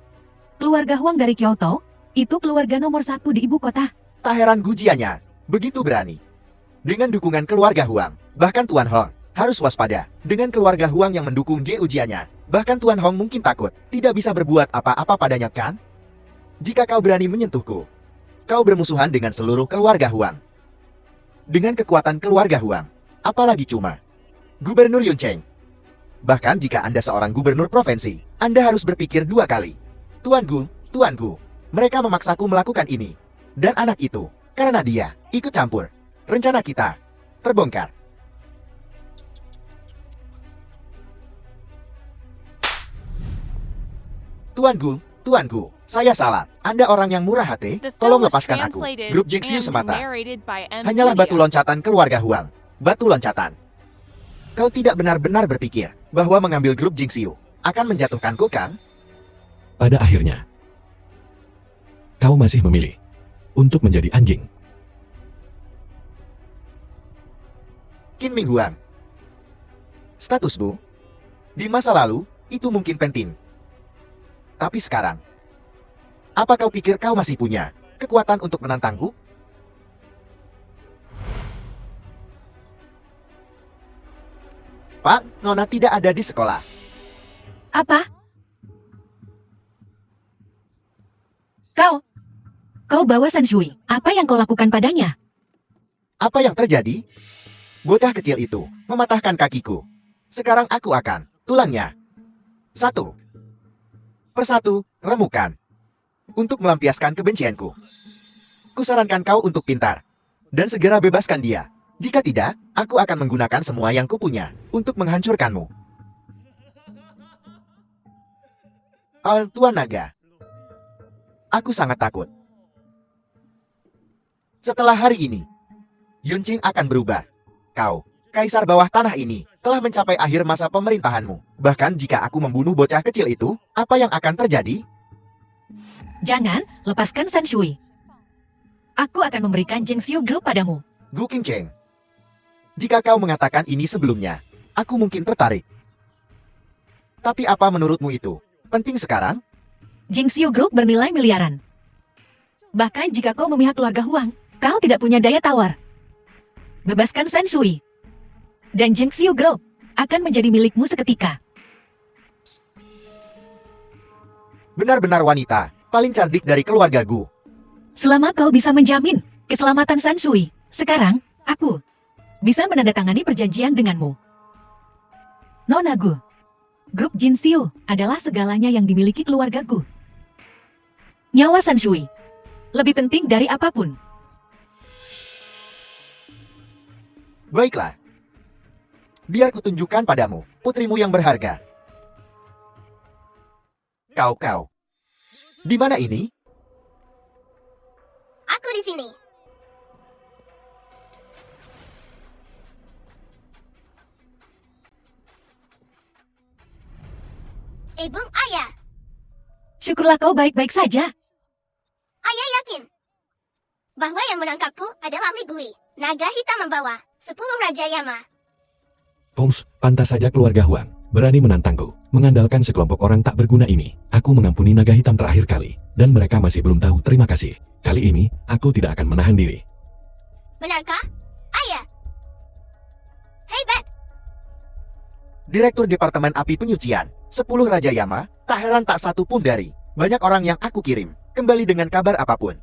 Keluarga Huang dari Kyoto? Itu keluarga nomor 1 di ibu kota. Tak heran Gujianya begitu berani. Dengan dukungan keluarga Huang, bahkan Tuan Hong harus waspada. Dengan keluarga Huang yang mendukung Ge Ujianya, bahkan Tuan Hong mungkin takut, tidak bisa berbuat apa-apa padanya kan? Jika kau berani menyentuhku, kau bermusuhan dengan seluruh keluarga Huang. Dengan kekuatan keluarga Huang, apalagi cuma Gubernur Yun Cheng. Bahkan jika Anda seorang gubernur provinsi, Anda harus berpikir 2 kali. Tuanku, mereka memaksaku melakukan ini. Dan anak itu, karena dia ikut campur. Rencana kita terbongkar. Tuanku, saya salah. Anda orang yang murah hati, The tolong film was lepaskan aku. translated Grup Jingxiu and semata. narrated by M. Hanyalah batu Media. loncatan keluarga Huang. Batu loncatan. Kau tidak benar-benar berpikir bahwa mengambil grup Jingxiu akan menjatuhkanku kan? Pada akhirnya, kau masih memilih untuk menjadi anjing. Qin Ming Huang. Statusmu di masa lalu itu mungkin penting. Tapi sekarang, apa kau pikir kau masih punya kekuatan untuk menantangku? Pak, Nona tidak ada di sekolah. Apa? Kau bawa Sanshui. Apa yang kau lakukan padanya? Apa yang terjadi? Bocah kecil itu mematahkan kakiku. Sekarang aku akan tulangnya. Satu persatu, remukan. Untuk melampiaskan kebencianku. Kusarankan kau untuk pintar. Dan segera bebaskan dia. Jika tidak, aku akan menggunakan semua yang kupunya untuk menghancurkanmu. Tuan Naga. Aku sangat takut. Setelah hari ini, Yun Qing akan berubah. Kau, kaisar bawah tanah ini, telah mencapai akhir masa pemerintahanmu. Bahkan jika aku membunuh bocah kecil itu, apa yang akan terjadi? Jangan, lepaskan Sanshui. Aku akan memberikan Jingxiu Group padamu. Gu Qingcheng. Jika kau mengatakan ini sebelumnya, aku mungkin tertarik. Tapi apa menurutmu itu penting sekarang? Jingxiu Group bernilai miliaran. Bahkan jika kau memihak keluarga Huang, kau tidak punya daya tawar. Bebaskan Sanshui. Dan Jingxiu Group akan menjadi milikmu seketika. Benar-benar wanita, paling cerdik dari keluarga Gu. Selama kau bisa menjamin keselamatan Sanshui, sekarang, aku bisa menandatangani perjanjian denganmu. Nona Gu, grup Jingxiu adalah segalanya yang dimiliki keluarga Gu. Nyawa Sanshui lebih penting dari apapun. Baiklah. Biar kutunjukkan padamu, putrimu yang berharga. Kau. Di mana ini? Aku di sini. Bung Ayah, Syukurlah kau baik-baik saja. Ayah yakin bahwa yang menangkapku adalah Li Gui, naga hitam membawa 10 Raja Yama. Pantas saja keluarga Huang berani menantangku. Mengandalkan sekelompok orang tak berguna ini, aku mengampuni naga hitam terakhir kali, dan mereka masih belum tahu terima kasih. Kali ini, aku tidak akan menahan diri. Benarkah, Ayah? Hebat! Direktur Departemen Api Penyucian, 10 Raja Yama, tak heran tak satu pun dari banyak orang yang aku kirim kembali dengan kabar apapun.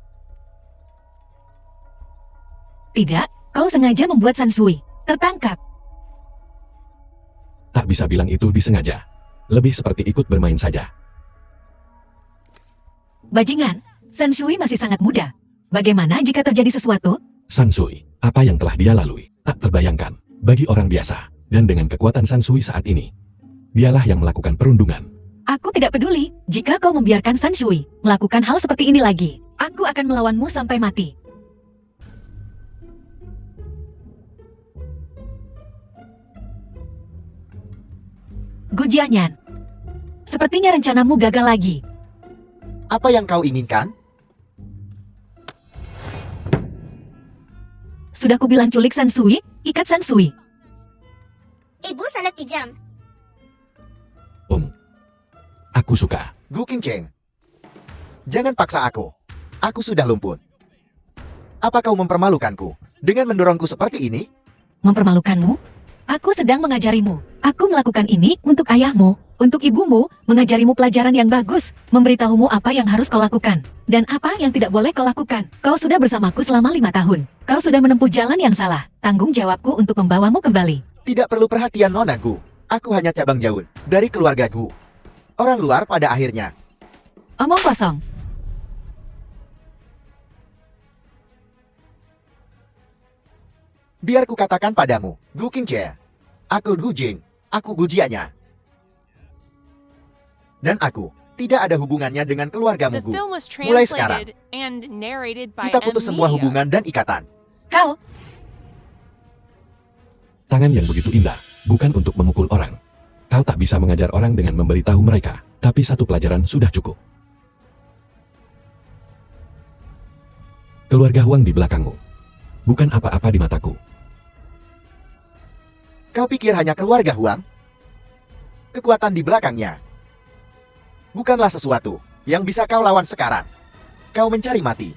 Tidak, kau sengaja membuat Sanshui tertangkap. Tak bisa bilang itu disengaja. Lebih seperti ikut bermain saja. Bajingan, Sanshui masih sangat muda. Bagaimana jika terjadi sesuatu? Sanshui, apa yang telah dia lalui, tak terbayangkan bagi orang biasa. Dan dengan kekuatan Sanshui saat ini, dialah yang melakukan perundungan. Aku tidak peduli jika kau membiarkan Sanshui melakukan hal seperti ini lagi. Aku akan melawanmu sampai mati. Gujianyan, sepertinya rencanamu gagal lagi. Apa yang kau inginkan? Sudah kubilang culik Sansui, ikat Sansui. Ibu sangat kejam. Aku suka. Gu Qingcheng. Jangan paksa aku. Aku sudah lumpuh. Apa kau mempermalukanku dengan mendorongku seperti ini? Mempermalukanmu? Aku sedang mengajarimu. Aku melakukan ini untuk ayahmu, untuk ibumu, mengajarimu pelajaran yang bagus, memberitahumu apa yang harus kau lakukan, dan apa yang tidak boleh kau lakukan. Kau sudah bersamaku selama 5 tahun. Kau sudah menempuh jalan yang salah. Tanggung jawabku untuk membawamu kembali. Tidak perlu perhatian Nona Gu. Aku hanya cabang jauh dari keluarga Gu. Orang luar pada akhirnya. Omong kosong. Biar ku katakan padamu, Gu Qingche. Aku Gu Jing. Aku Gu Jianya. Dan aku tidak ada hubungannya dengan keluargamu The Gu. film was Mulai sekarang, translated and narrated by kita putus M semua Media. hubungan dan ikatan. Kau, Tangan yang begitu indah, bukan untuk memukul orang. Kau tak bisa mengajar orang dengan memberitahu mereka, tapi satu pelajaran sudah cukup. Keluarga Huang di belakangmu. Bukan apa-apa di mataku. Kau pikir hanya keluarga Huang? Kekuatan di belakangnya bukanlah sesuatu yang bisa kau lawan sekarang. Kau mencari mati.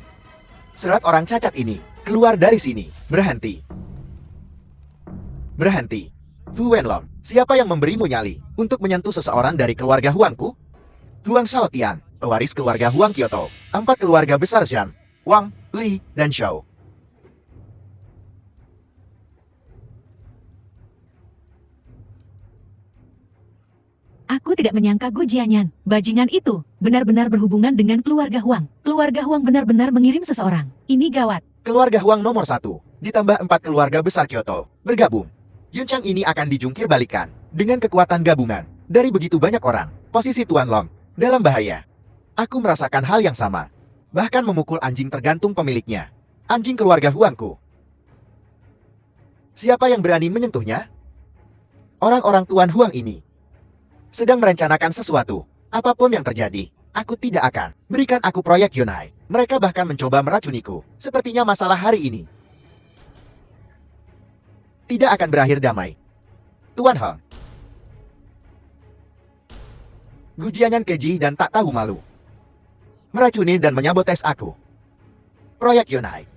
Serat orang cacat ini, keluar dari sini. Berhenti. Berhenti. Fu Wenlong, siapa yang memberimu nyali untuk menyentuh seseorang dari keluarga Huangku? Huang Shaotian, pewaris keluarga Huang Kyoto. 4 keluarga besar Zhang, Wang, Li, dan Shao. aku tidak menyangka Gu Jianyan, bajingan itu, benar-benar berhubungan dengan keluarga Huang. Keluarga Huang benar-benar mengirim seseorang. Ini gawat. Keluarga Huang nomor 1, ditambah 4 keluarga besar Kyoto, bergabung. Yuncang ini akan dijungkir balikan dengan kekuatan gabungan dari begitu banyak orang. Posisi Tuan Long dalam bahaya. Aku merasakan hal yang sama. Bahkan memukul anjing tergantung pemiliknya. Anjing keluarga Huangku. Siapa yang berani menyentuhnya? Orang-orang Tuan Huang ini sedang merencanakan sesuatu. Apapun yang terjadi, aku tidak akan berikan aku proyek Yunai. Mereka bahkan mencoba meracuniku. Sepertinya masalah hari ini tidak akan berakhir damai. Tuan Hong. Gu Jianyan keji dan tak tahu malu. Meracuni dan menyabotes aku. Proyek Yunai.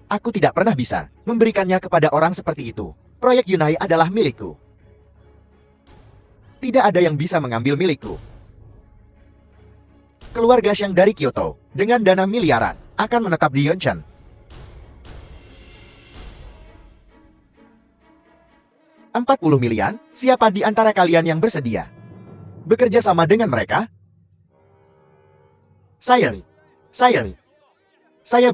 Aku tidak pernah bisa memberikannya kepada orang seperti itu. Proyek Yunai adalah milikku. Tidak ada yang bisa mengambil milikku. Keluarga Xiang dari Kyoto, dengan dana miliaran, akan menetap di Yonshan. 40 miliar, siapa di antara kalian yang bersedia bekerja sama dengan mereka? Saya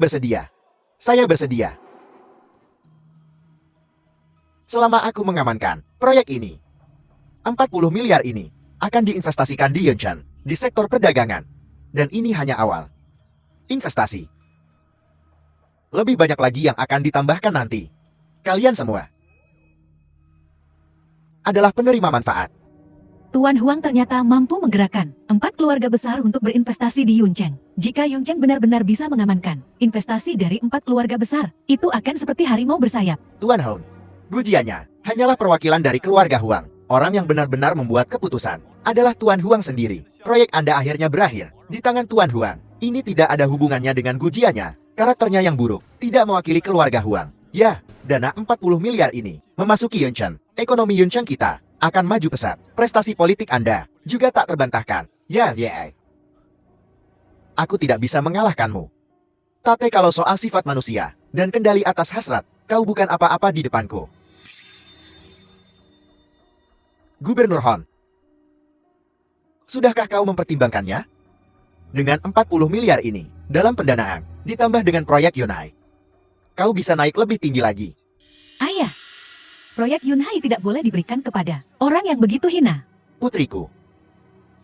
bersedia. Saya bersedia. Selama aku mengamankan proyek ini, 40 miliar ini akan diinvestasikan di Yonshan, di sektor perdagangan. Dan ini hanya awal. Investasi. Lebih banyak lagi yang akan ditambahkan nanti. Kalian semua adalah penerima manfaat. Tuan Huang ternyata mampu menggerakkan 4 keluarga besar untuk berinvestasi di Yuncheng. Jika Yuncheng benar-benar bisa mengamankan investasi dari 4 keluarga besar, itu akan seperti harimau bersayap. Tuan Hong, Gu Jianya hanyalah perwakilan dari keluarga Huang. Orang yang benar-benar membuat keputusan adalah Tuan Huang sendiri. Proyek Anda akhirnya berakhir di tangan Tuan Huang. Ini tidak ada hubungannya dengan Gu Jianya. Karakternya yang buruk, tidak mewakili keluarga Huang. Ya, dana 40 miliar ini memasuki Yuncheng. Ekonomi Yuncheng kita akan maju pesat. Prestasi politik Anda juga tak terbantahkan. Ya. Aku tidak bisa mengalahkanmu. Tapi kalau soal sifat manusia dan kendali atas hasrat, kau bukan apa-apa di depanku. Gubernur Hon, sudahkah kau mempertimbangkannya? Dengan 40 miliar ini, dalam pendanaan, ditambah dengan proyek Yunai, kau bisa naik lebih tinggi lagi. Ayah, proyek Yunhai tidak boleh diberikan kepada orang yang begitu hina. Putriku,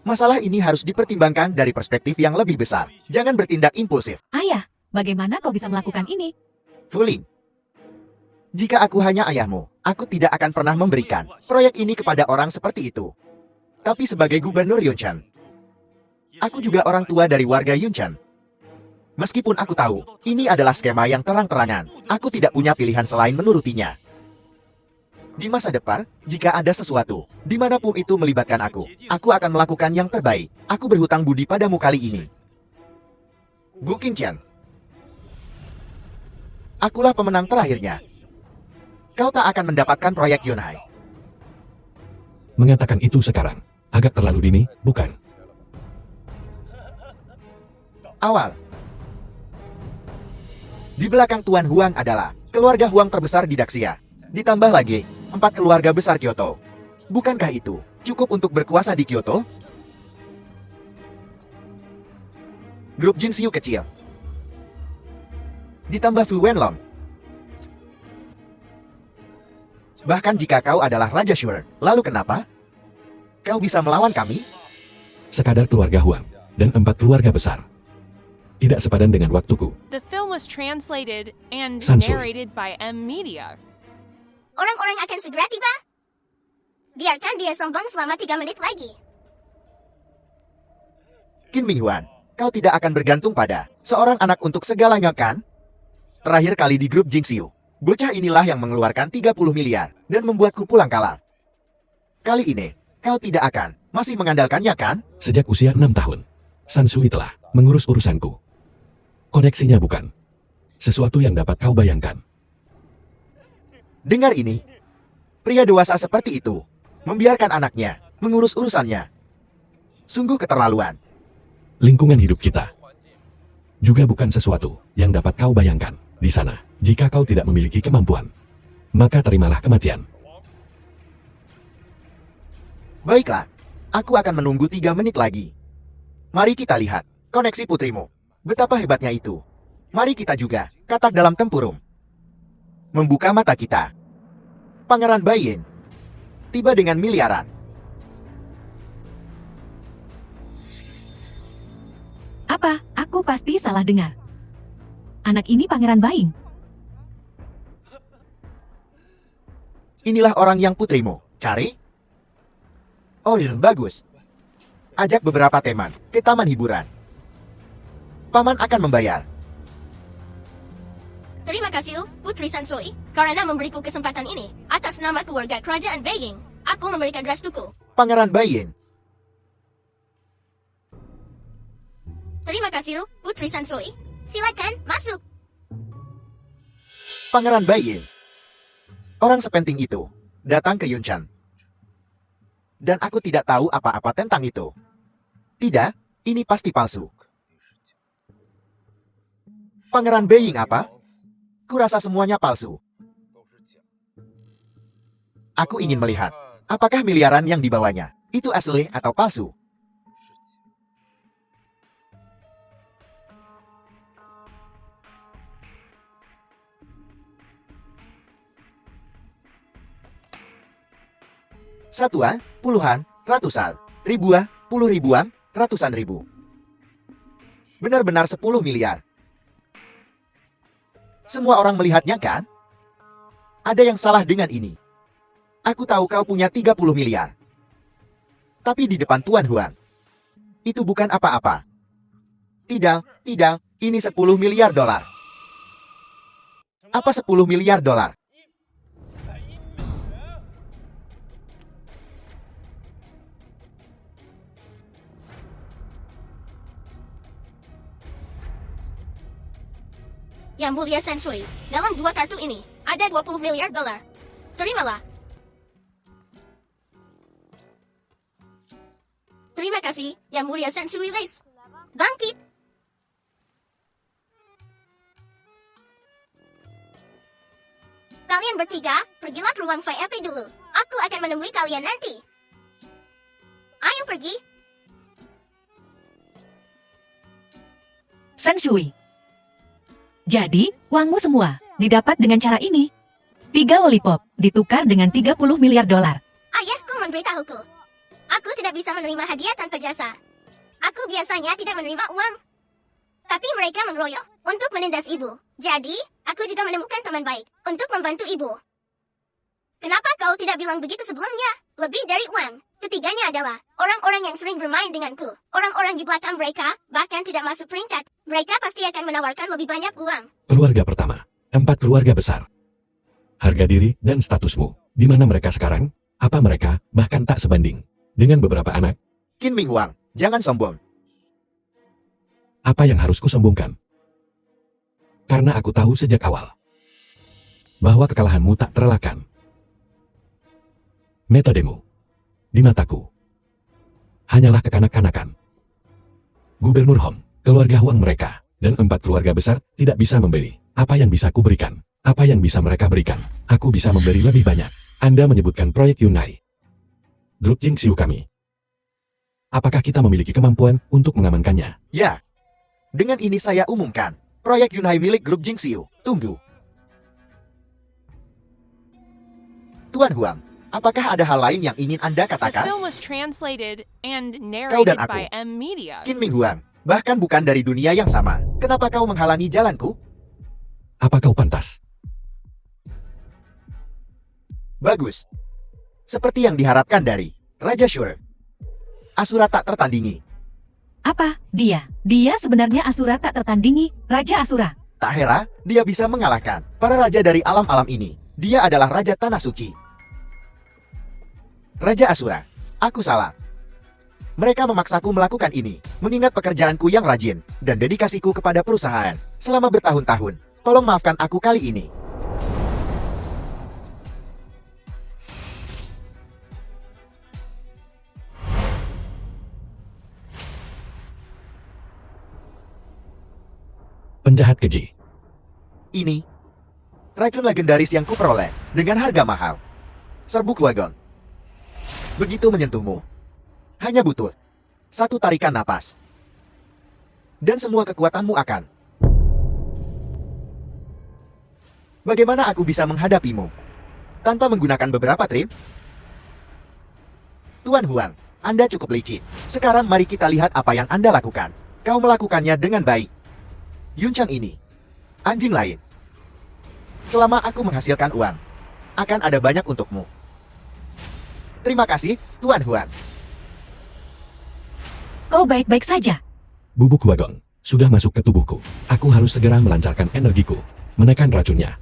masalah ini harus dipertimbangkan dari perspektif yang lebih besar. Jangan bertindak impulsif. Ayah, bagaimana kau bisa melakukan ini? Fuling, jika aku hanya ayahmu, aku tidak akan pernah memberikan proyek ini kepada orang seperti itu. Tapi sebagai gubernur Yuncheng, aku juga orang tua dari warga Yuncheng. Meskipun aku tahu, ini adalah skema yang terang-terangan, aku tidak punya pilihan selain menurutinya. Di masa depan, jika ada sesuatu, dimanapun itu melibatkan aku akan melakukan yang terbaik. Aku berhutang budi padamu kali ini. Gu Qingqian. Akulah pemenang terakhirnya. Kau tak akan mendapatkan proyek Yunhai. Mengatakan itu sekarang, agak terlalu dini, bukan? Awal. Di belakang Tuan Huang adalah keluarga Huang terbesar di Daxia. Ditambah lagi, 4 keluarga besar Kyoto. Bukankah itu cukup untuk berkuasa di Kyoto? Grup Jingxiu kecil. Ditambah Fu Wenlong. Bahkan jika kau adalah Raja Shure, lalu kenapa? Kau bisa melawan kami? Sekadar keluarga Huang, dan 4 keluarga besar. Tidak sepadan dengan waktuku. The film was translated and Sansui. narrated by M Media. Orang-orang akan segera tiba. Biarkan dia sombong selama 3 menit lagi. Qin Minghuan, kau tidak akan bergantung pada seorang anak untuk segalanya kan? Terakhir kali di grup Jingxiu, bocah inilah yang mengeluarkan 30 miliar dan membuatku pulang kalah. Kali ini, kau tidak akan masih mengandalkannya kan? Sejak usia 6 tahun, Sansui telah mengurus urusanku. Koneksinya bukan sesuatu yang dapat kau bayangkan. Dengar ini. Pria dewasa seperti itu membiarkan anaknya mengurus urusannya. Sungguh keterlaluan. Lingkungan hidup kita juga bukan sesuatu yang dapat kau bayangkan. Di sana, jika kau tidak memiliki kemampuan, maka terimalah kematian. Baiklah, aku akan menunggu 3 menit lagi. Mari kita lihat koneksi putrimu. Betapa hebatnya itu. Mari kita juga katak dalam tempurung. Membuka mata kita. Pangeran Baiyin tiba dengan miliaran. Apa? Aku pasti salah dengar. Anak ini Pangeran Baing. Inilah orang yang putrimu cari? Oh, bagus. Ajak beberapa teman ke taman hiburan. Paman akan membayar. Terima kasih, Putri Sansui, karena memberiku kesempatan ini. Atas nama keluarga kerajaan Beijing, aku memberikan restuku. Pangeran Baiyin. Terima kasih, Putri Sansui. Silakan masuk. Pangeran Baiyin. Orang sepenting itu datang ke Yunshan. Dan aku tidak tahu apa-apa tentang itu. Tidak, ini pasti palsu. Pangeran Beiying apa? Kurasa semuanya palsu. Aku ingin melihat, apakah miliaran yang dibawanya itu asli atau palsu? Satuan, puluhan, ratusan, ribuan, puluh ribuan, ratusan ribu. Benar-benar 10 miliar. Semua orang melihatnya kan? Ada yang salah dengan ini. Aku tahu kau punya 30 miliar. Tapi di depan Tuan Huang, itu bukan apa-apa. Tidak, ini 10 miliar dolar. Apa 10 miliar dolar? Yang mulia Sansui, dalam 2 kartu ini, ada 20 miliar dolar. Terimalah. Terima kasih, Yang mulia Sansui Leis. Bangkit. Kalian bertiga, pergilah ke ruang VIP dulu. Aku akan menemui kalian nanti. Ayo pergi. Sansui. Jadi, uangmu semua didapat dengan cara ini. 3 lollipop ditukar dengan 30 miliar dolar. Ayahku memberitahuku. Aku tidak bisa menerima hadiah tanpa jasa. Aku biasanya tidak menerima uang. Tapi mereka mengeroyok untuk menindas ibu. Jadi, aku juga menemukan teman baik untuk membantu ibu. Kenapa kau tidak bilang begitu sebelumnya? Lebih dari uang. Ketiganya adalah orang-orang yang sering bermain denganku. Orang-orang di belakang mereka bahkan tidak masuk peringkat. Mereka pasti akan menawarkan lebih banyak uang. Keluarga pertama. 4 keluarga besar. Harga diri dan statusmu. Di mana mereka sekarang? Apa mereka bahkan tak sebanding dengan beberapa anak? Qin Ming Huang, jangan sombong. Apa yang harus kusombongkan? Karena aku tahu sejak awal bahwa kekalahanmu tak terelakkan. Metodemu di mataku hanyalah kekanak-kanakan. Gubernur Hong, keluarga Huang mereka, dan 4 keluarga besar tidak bisa memberi. Apa yang bisa kuberikan? Apa yang bisa mereka berikan? Aku bisa memberi lebih banyak. Anda menyebutkan proyek Yunai. Grup Jingxiu kami. Apakah kita memiliki kemampuan untuk mengamankannya? Ya. Dengan ini saya umumkan. Proyek Yunhai milik grup Jingxiu. Tunggu. Tuan Huang, apakah ada hal lain yang ingin Anda The katakan? film was translated and Kau narrated dan aku. by M Media. Qin Ming Huang, bahkan bukan dari dunia yang sama. Kenapa kau menghalangi jalanku? Apa kau pantas? Bagus. Seperti yang diharapkan dari Raja Shure. Asura tak tertandingi. Apa? Dia sebenarnya Asura tak tertandingi, Raja Asura. Tak heran, dia bisa mengalahkan para raja dari alam-alam ini. Dia adalah Raja Tanah Suci. Raja Asura, aku salah. Mereka memaksaku melakukan ini, mengingat pekerjaanku yang rajin, dan dedikasiku kepada perusahaan selama bertahun-tahun. Tolong maafkan aku kali ini. Penjahat keji. Ini racun legendaris yang kuperoleh dengan harga mahal. Serbuk wagon. Begitu menyentuhmu, hanya butuh satu tarikan napas, dan semua kekuatanmu akan. Bagaimana aku bisa menghadapimu tanpa menggunakan beberapa trik? Tuan Huang, Anda cukup licik. Sekarang mari kita lihat apa yang Anda lakukan. Kau melakukannya dengan baik. Yuncang ini, anjing lain. Selama aku menghasilkan uang, akan ada banyak untukmu. Terima kasih, Tuan Huang. Kau baik-baik saja. Bubuk wagon sudah masuk ke tubuhku. Aku harus segera melancarkan energiku, menekan racunnya.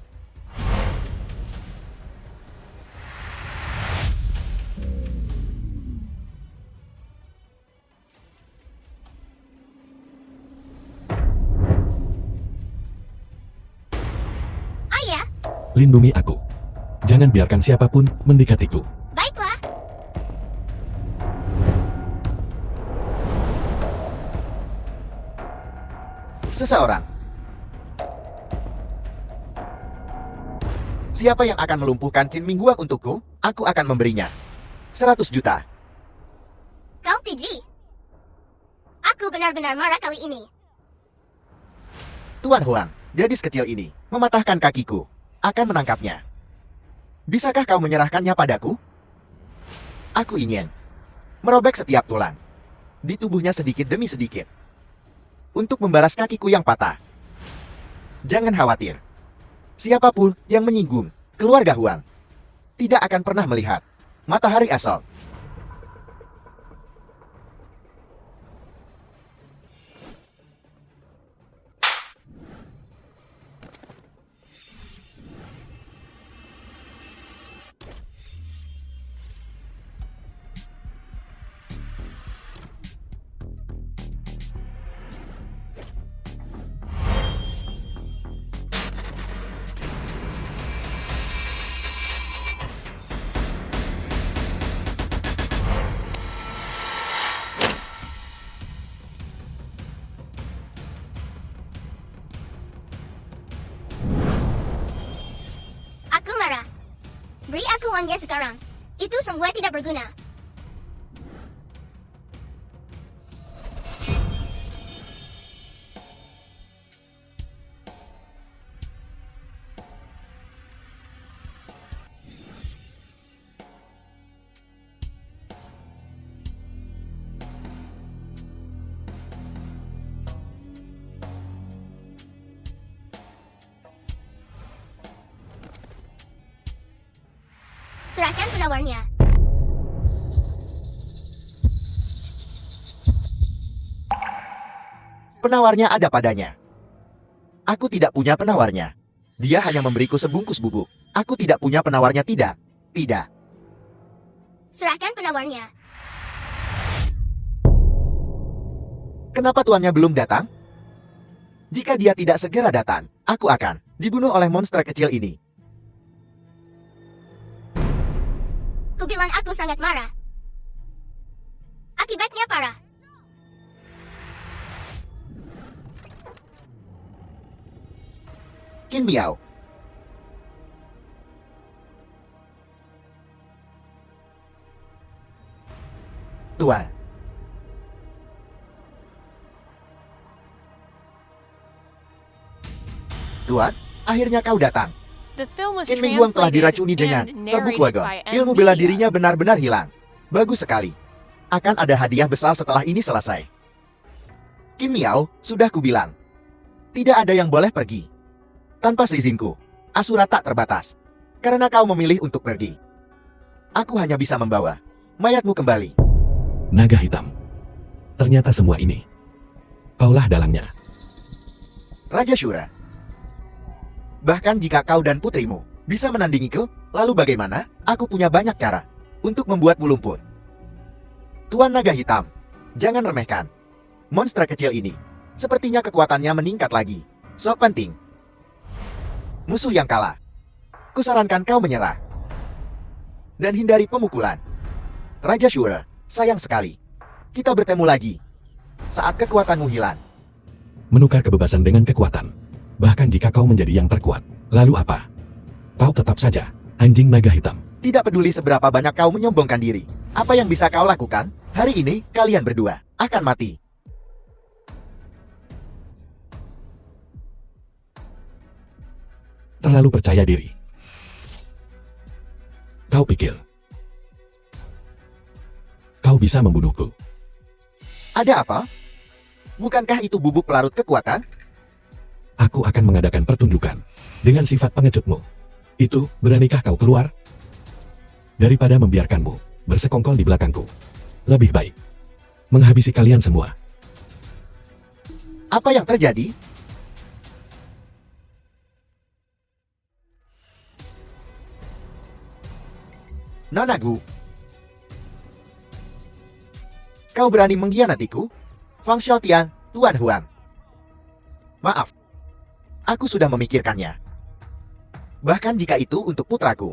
Ayah, Lindungi aku. Jangan biarkan siapapun mendekatiku. baiklah. Seseorang. Siapa yang akan melumpuhkan Qin Ming Huang untukku? Aku akan memberinya 100 juta. Kau keji. Aku benar-benar marah kali ini. Tuan Huang, gadis kecil ini mematahkan kakiku. Akan menangkapnya. Bisakah kau menyerahkannya padaku? Aku ingin merobek setiap tulang di tubuhnya sedikit demi sedikit untuk membalas kakiku yang patah. Jangan khawatir. Siapapun yang menyinggung keluarga Huang tidak akan pernah melihat matahari esok. Aku marah. Beri aku uangnya sekarang. Itu semua tidak berguna. Serahkan penawarnya. Penawarnya ada padanya. Aku tidak punya penawarnya. Dia hanya memberiku sebungkus bubuk. Aku tidak punya penawarnya, tidak. Tidak. Serahkan penawarnya. Kenapa tuannya belum datang? Jika dia tidak segera datang, aku akan dibunuh oleh monster kecil ini. Kubilang aku sangat marah. Akibatnya parah. Qin Miao. Tuan. Tuan, akhirnya kau datang. The film was Qin Mingguang telah translated diracuni dengan and sabuk narrated wagon. by M. Ilmu bela Media. dirinya benar-benar hilang. Bagus sekali. Akan ada hadiah besar setelah ini selesai. Qin Miao, sudah kubilang. Tidak ada yang boleh pergi. Tanpa seizinku. Asura tak terbatas. Karena kau memilih untuk pergi. Aku hanya bisa membawa mayatmu kembali. Naga hitam. Ternyata semua ini. Kaulah dalangnya. Raja Shura. Bahkan jika kau dan putrimu bisa menandingiku, lalu bagaimana? Aku punya banyak cara untuk membuatmu lumpuh. Tuan Naga Hitam, jangan remehkan monster kecil ini. Sepertinya kekuatannya meningkat lagi. Sok penting. Musuh yang kalah. Kusarankan kau menyerah. Dan hindari pemukulan. Raja Shura, sayang sekali. Kita bertemu lagi. Saat kekuatanmu hilang. Menukar kebebasan dengan kekuatan. Bahkan jika kau menjadi yang terkuat, lalu apa? Kau tetap saja anjing naga hitam. Tidak peduli seberapa banyak kau menyombongkan diri. Apa yang bisa kau lakukan? Hari ini, kalian berdua akan mati. Terlalu percaya diri. Kau pikir kau bisa membunuhku? Ada apa? Bukankah itu bubuk pelarut kekuatan? Aku akan mengadakan pertunjukan dengan sifat pengejutmu. Itu, beranikah kau keluar? Daripada membiarkanmu bersekongkol di belakangku. Lebih baik menghabisi kalian semua. Apa yang terjadi? Nanagu. Kau berani mengkhianatiku? Fang Xiaotian, Tuan Huang. Maaf. Aku sudah memikirkannya. Bahkan jika itu untuk putraku,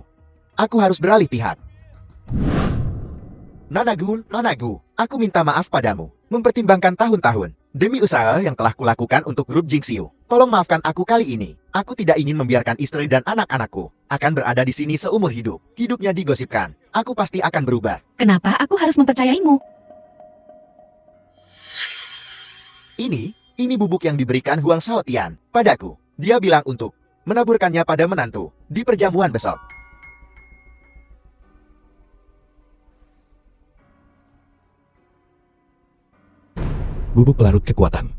aku harus beralih pihak. Nonagu, aku minta maaf padamu. Mempertimbangkan tahun-tahun, demi usaha yang telah kulakukan untuk grup Jingxiu. Tolong maafkan aku kali ini. Aku tidak ingin membiarkan istri dan anak-anakku akan berada di sini seumur hidup. Hidupnya digosipkan. Aku pasti akan berubah. Kenapa aku harus mempercayaimu? Ini bubuk yang diberikan Huang Xiaotian padaku. Dia bilang untuk menaburkannya pada menantu di perjamuan besok. Bubuk pelarut kekuatan.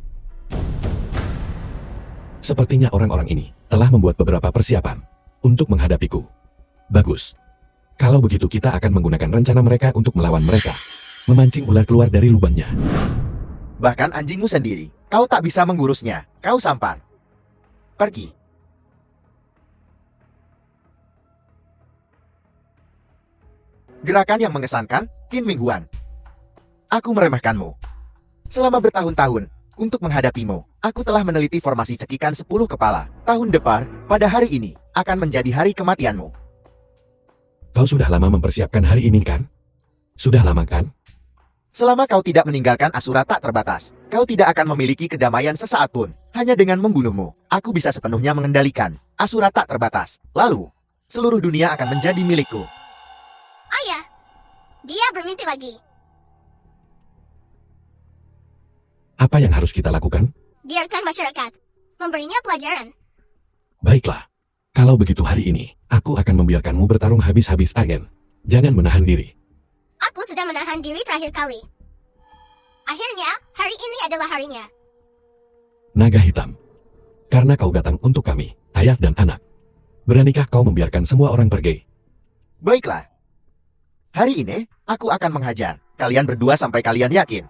Sepertinya orang-orang ini telah membuat beberapa persiapan untuk menghadapiku. Bagus. Kalau begitu kita akan menggunakan rencana mereka untuk melawan mereka. Memancing ular keluar dari lubangnya. Bahkan anjingmu sendiri, kau tak bisa mengurusnya. Kau sampan. Pergi. Gerakan yang mengesankan, Qin Mingguan. Aku meremehkanmu. Selama bertahun-tahun, untuk menghadapimu, aku telah meneliti formasi cekikan 10 kepala. Tahun depan, pada hari ini, akan menjadi hari kematianmu. Kau sudah lama mempersiapkan hari ini kan? Sudah lama kan? Selama kau tidak meninggalkan Asura tak terbatas, kau tidak akan memiliki kedamaian sesaat pun. Hanya dengan membunuhmu, aku bisa sepenuhnya mengendalikan Asura tak terbatas. Lalu, seluruh dunia akan menjadi milikku. Ayah, dia bermimpi lagi. Apa yang harus kita lakukan? Biarkan masyarakat memberinya pelajaran. Baiklah. Kalau begitu hari ini, aku akan membiarkanmu bertarung habis-habis agen. Jangan menahan diri. Aku sudah menahan diri terakhir kali. Akhirnya, hari ini adalah harinya. Naga hitam. Karena kau datang untuk kami, ayah dan anak. Beranikah kau membiarkan semua orang pergi? Baiklah. Hari ini, aku akan menghajar kalian berdua sampai kalian yakin.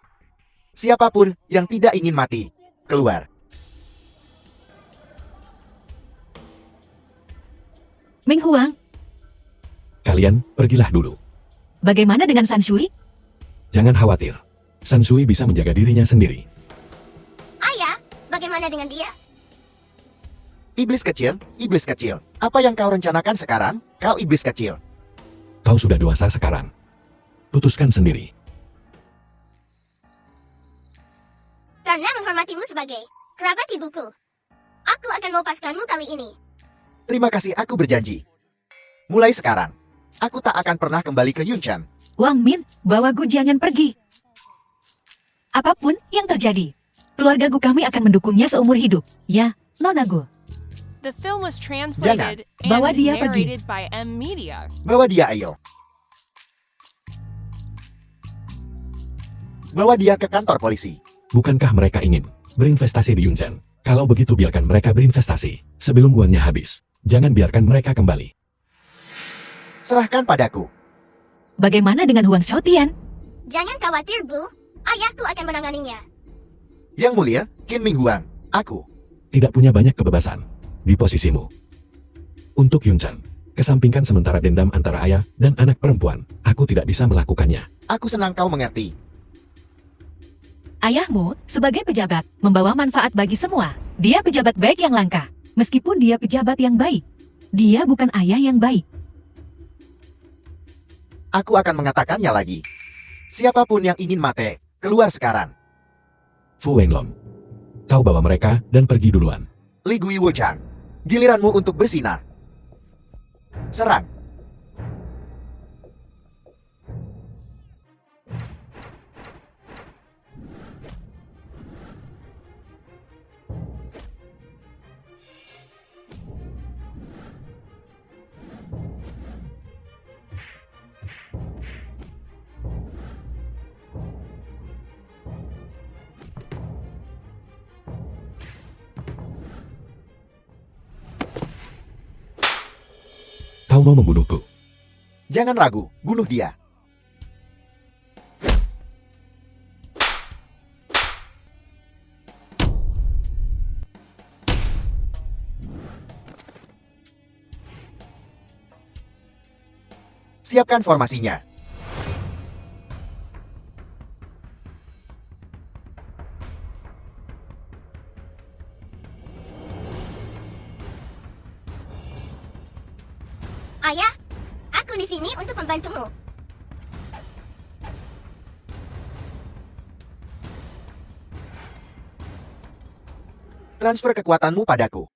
Siapapun yang tidak ingin mati, keluar. Ming Huang, Kalian, pergilah dulu. bagaimana dengan San Shui? Jangan khawatir. Sansui bisa menjaga dirinya sendiri. Ayah, bagaimana dengan dia? Iblis kecil, apa yang kau rencanakan sekarang, kau iblis kecil? Kau sudah dewasa sekarang. Putuskan sendiri. Karena menghormatimu sebagai kerabat ibuku, aku akan melepaskanmu kali ini. Terima kasih, aku berjanji. Mulai sekarang, aku tak akan pernah kembali ke Yunchen. Wang Min, bawa Gu jangan pergi. Apapun yang terjadi, keluarga Gu kami akan mendukungnya seumur hidup. Ya, Nona Gu. The film was translated bawa and dia pergi. narrated by M Media. Bawa dia, ayo. Bawa dia ke kantor polisi. Bukankah mereka ingin berinvestasi di Yunchen? Kalau begitu biarkan mereka berinvestasi sebelum uangnya habis. Jangan biarkan mereka kembali. Serahkan padaku. Bagaimana dengan Huang Xiaotian? Jangan khawatir, Bu. Ayahku akan menanganinya. Yang mulia, Qin Ming Huang, aku. Tidak punya banyak kebebasan di posisimu. Untuk Yunchen, kesampingkan sementara dendam antara ayah dan anak perempuan. Aku tidak bisa melakukannya. Aku senang kau mengerti. Ayahmu, sebagai pejabat, membawa manfaat bagi semua. Dia pejabat baik yang langka. Meskipun dia pejabat yang baik, dia bukan ayah yang baik. Aku akan mengatakannya lagi. Siapapun yang ingin mate, keluar sekarang. Fu Wenlong, kau bawa mereka dan pergi duluan. Li Gui Wuchang, giliranmu untuk bersinar. Serang. Kau mau membunuhku? Jangan ragu, bunuh dia. Siapkan formasinya. Ayah, aku di sini untuk membantumu. Transfer kekuatanmu padaku.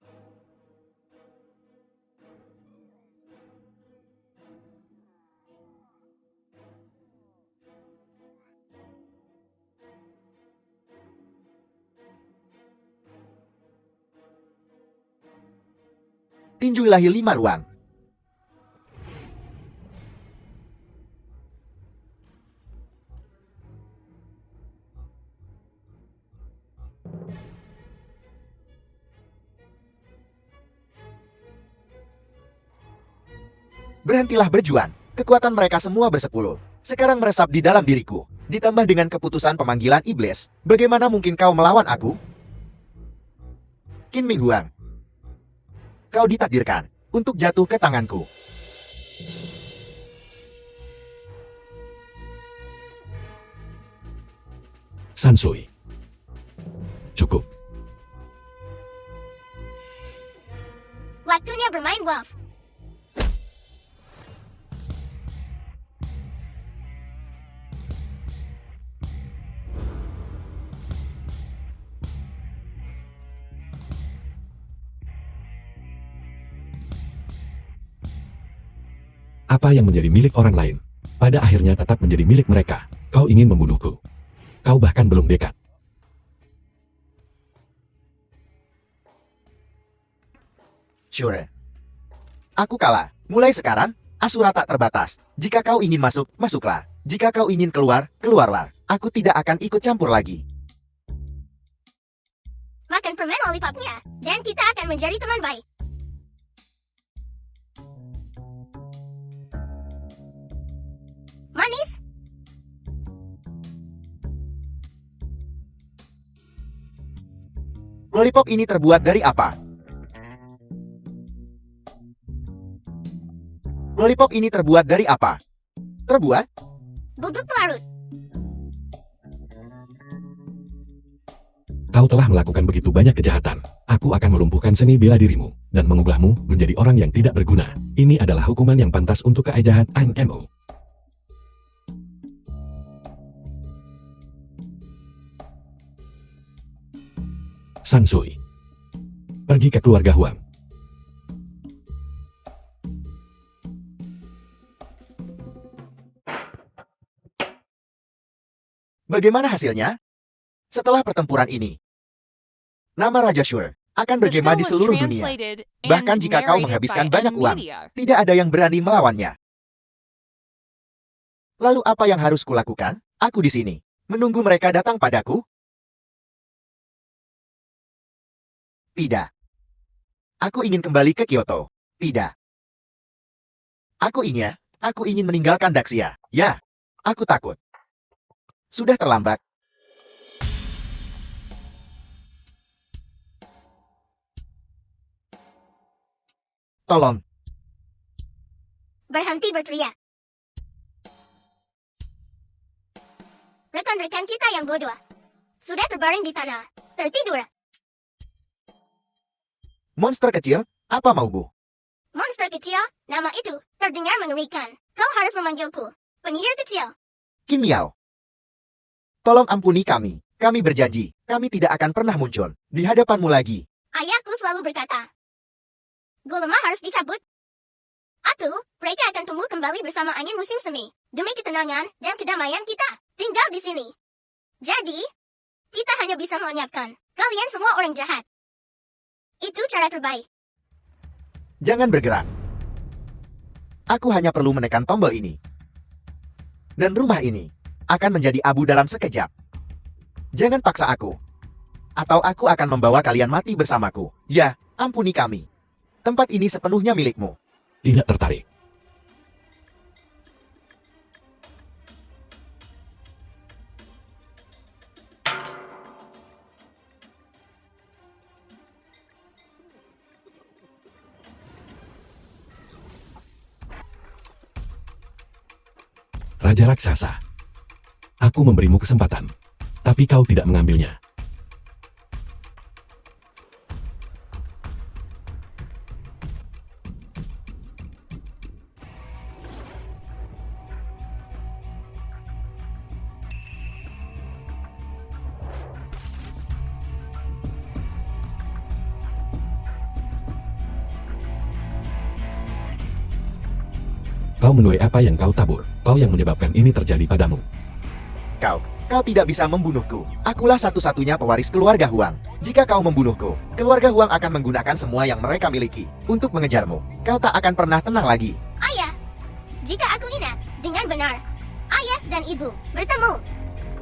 Tinju ilahi 5 ruang. Berhentilah berjuang. Kekuatan mereka semua bersepuluh. Sekarang meresap di dalam diriku. Ditambah dengan keputusan pemanggilan iblis. Bagaimana mungkin kau melawan aku? Qin Ming Huang. Kau ditakdirkan untuk jatuh ke tanganku. Sansui. Cukup. Waktunya bermain golf. Apa yang menjadi milik orang lain, pada akhirnya tetap menjadi milik mereka. Kau ingin membunuhku. Kau bahkan belum dekat. Sure. Aku kalah. Mulai sekarang, Asura tak terbatas. Jika kau ingin masuk, masuklah. Jika kau ingin keluar, keluarlah. Aku tidak akan ikut campur lagi. Makan permen lollipopnya, dan kita akan menjadi teman baik. Manis. Lollipop ini terbuat dari apa? Lollipop ini terbuat dari apa? Terbuat? Bubuk pelarut. Kau telah melakukan begitu banyak kejahatan. Aku akan melumpuhkan seni bela dirimu dan mengubahmu menjadi orang yang tidak berguna. Ini adalah hukuman yang pantas untuk kejahat NMO. Sansui. Pergi ke keluarga Huang. Bagaimana hasilnya? Setelah pertempuran ini, nama Raja Shure akan The bergema film di was seluruh dunia. translated Bahkan and jika kau narrated menghabiskan by banyak uang, M-Media. tidak ada yang berani melawannya. Lalu apa yang harus kulakukan? Aku di sini, menunggu mereka datang padaku? Tidak. Aku ingin kembali ke Kyoto. Tidak. Aku ingin meninggalkan Daxia. Ya, aku takut. Sudah terlambat. Tolong, Berhenti berteriak. Rekan-rekan kita yang bodoh sudah terbaring di tanah, tertidur. monster kecil, apa maumu? Monster kecil, nama itu terdengar mengerikan. Kau harus memanggilku penyihir kecil. Qin Miao. Tolong ampuni kami. Kami berjanji, kami tidak akan pernah muncul di hadapanmu lagi. Ayahku selalu berkata, gulma harus dicabut. Atau, mereka akan tumbuh kembali bersama angin musim semi. Demi ketenangan dan kedamaian kita tinggal di sini. Jadi, kita hanya bisa melenyapkan kalian semua orang jahat. Itu cara terbaik. Jangan bergerak. Aku hanya perlu menekan tombol ini. Dan rumah ini akan menjadi abu dalam sekejap. Jangan paksa aku. Atau aku akan membawa kalian mati bersamaku. Ya, ampuni kami. Tempat ini sepenuhnya milikmu. Tidak tertarik. Raja Raksasa. Aku memberimu kesempatan, tapi kau tidak mengambilnya. Kau menuai apa yang kau tabur. Kau yang menyebabkan ini terjadi padamu. Kau tidak bisa membunuhku. Akulah satu-satunya pewaris keluarga Huang. Jika kau membunuhku, keluarga Huang akan menggunakan semua yang mereka miliki untuk mengejarmu. Kau tak akan pernah tenang lagi. Ayah, jika aku ingat dengan benar, ayah dan ibu bertemu.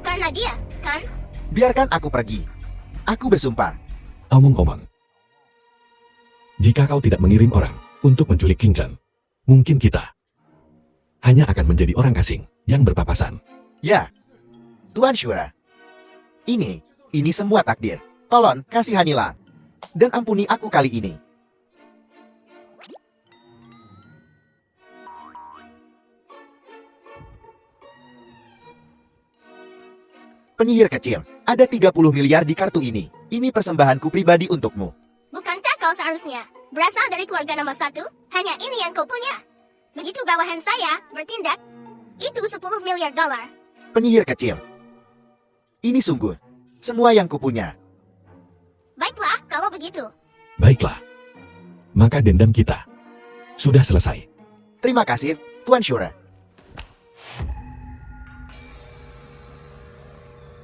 Karena dia, kan? Biarkan aku pergi. Aku bersumpah. Omong-omong. Jika kau tidak mengirim orang untuk menculik King Chen, mungkin kita hanya akan menjadi orang asing yang berpapasan. Ya, Tuan Shura. Ini semua takdir. Tolong, kasihanilah. Dan ampuni aku kali ini. Penyihir kecil, ada 30 miliar di kartu ini. Ini persembahanku pribadi untukmu. Bukankah kau seharusnya berasal dari keluarga nomor 1? Hanya ini yang kau punya. Begitu bawahan saya bertindak, itu 10 miliar dolar. Penyihir kecil. Ini sungguh semua yang kupunya. Baiklah, kalau begitu. Baiklah. Maka dendam kita sudah selesai. Terima kasih, Tuan Shura.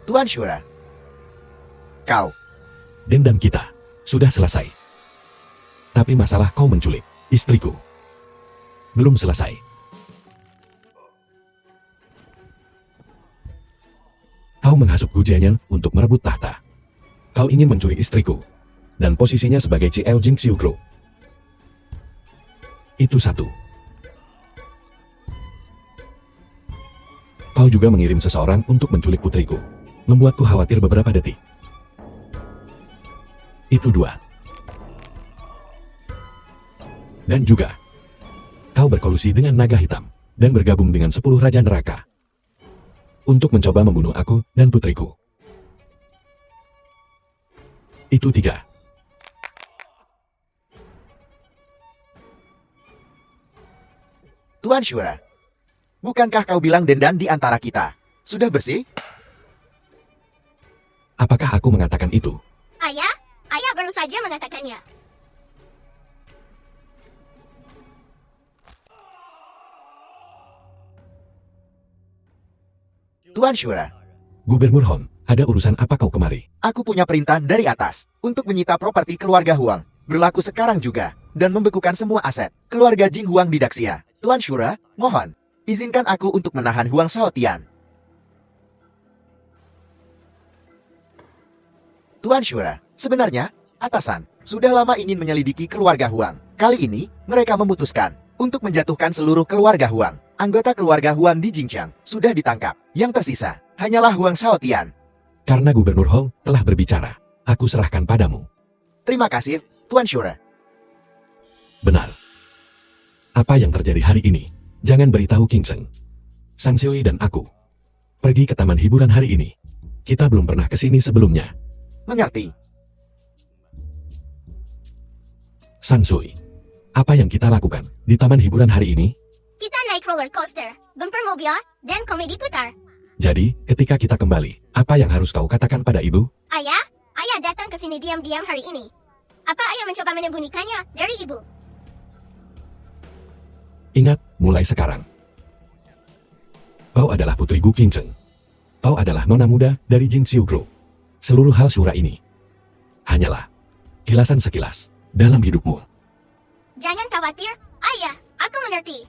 Tuan Shura. Kau. Dendam kita sudah selesai. Tapi masalah kau menculik istriku belum selesai. Kau menghasut Gu Jianyan untuk merebut tahta. Kau ingin menculik istriku dan posisinya sebagai CL Jingxiu Group. Itu satu. Kau juga mengirim seseorang untuk menculik putriku, membuatku khawatir beberapa detik. Itu 2. Dan juga, kau berkolusi dengan naga hitam, dan bergabung dengan 10 Raja Neraka. Untuk mencoba membunuh aku dan putriku. Itu 3. Tuan Shura, bukankah kau bilang dendam di antara kita sudah bersih? Apakah aku mengatakan itu? Ayah, ayah baru saja mengatakannya. Tuan Shura, Gubernur Hon, ada urusan apa kau kemari? aku punya perintah dari atas untuk menyita properti keluarga Huang. Berlaku sekarang juga, dan membekukan semua aset keluarga Jing Huang di Daxia. Tuan Shura, mohon, izinkan aku untuk menahan Huang Shaotian. Tuan Shura, sebenarnya, atasan, sudah lama ingin menyelidiki keluarga Huang. Kali ini, mereka memutuskan untuk menjatuhkan seluruh keluarga Huang. Anggota keluarga Huang di Jingqiang sudah ditangkap. Yang tersisa, hanyalah Huang Shaotian. Karena Gubernur Hong telah berbicara, aku serahkan padamu. Terima kasih, Tuan Shura. Benar. Apa yang terjadi hari ini? Jangan beritahu King Seng. San Shui dan aku pergi ke taman hiburan hari ini. Kita belum pernah ke sini sebelumnya. Mengerti? San Shui, apa yang kita lakukan di taman hiburan hari ini? Kita naik roller coaster, bumper mobil, dan komedi putar. Jadi, ketika kita kembali, apa yang harus kau katakan pada ibu? Ayah, ayah datang ke sini diam-diam hari ini. Apa ayah mencoba menyembunyikannya dari ibu? Ingat, mulai sekarang. Kau adalah putri Gu Qingzheng. Kau adalah nona muda dari Jingxiu Group. Seluruh hal syura ini hanyalah kilasan sekilas dalam hidupmu. Jangan khawatir, ayah, aku mengerti.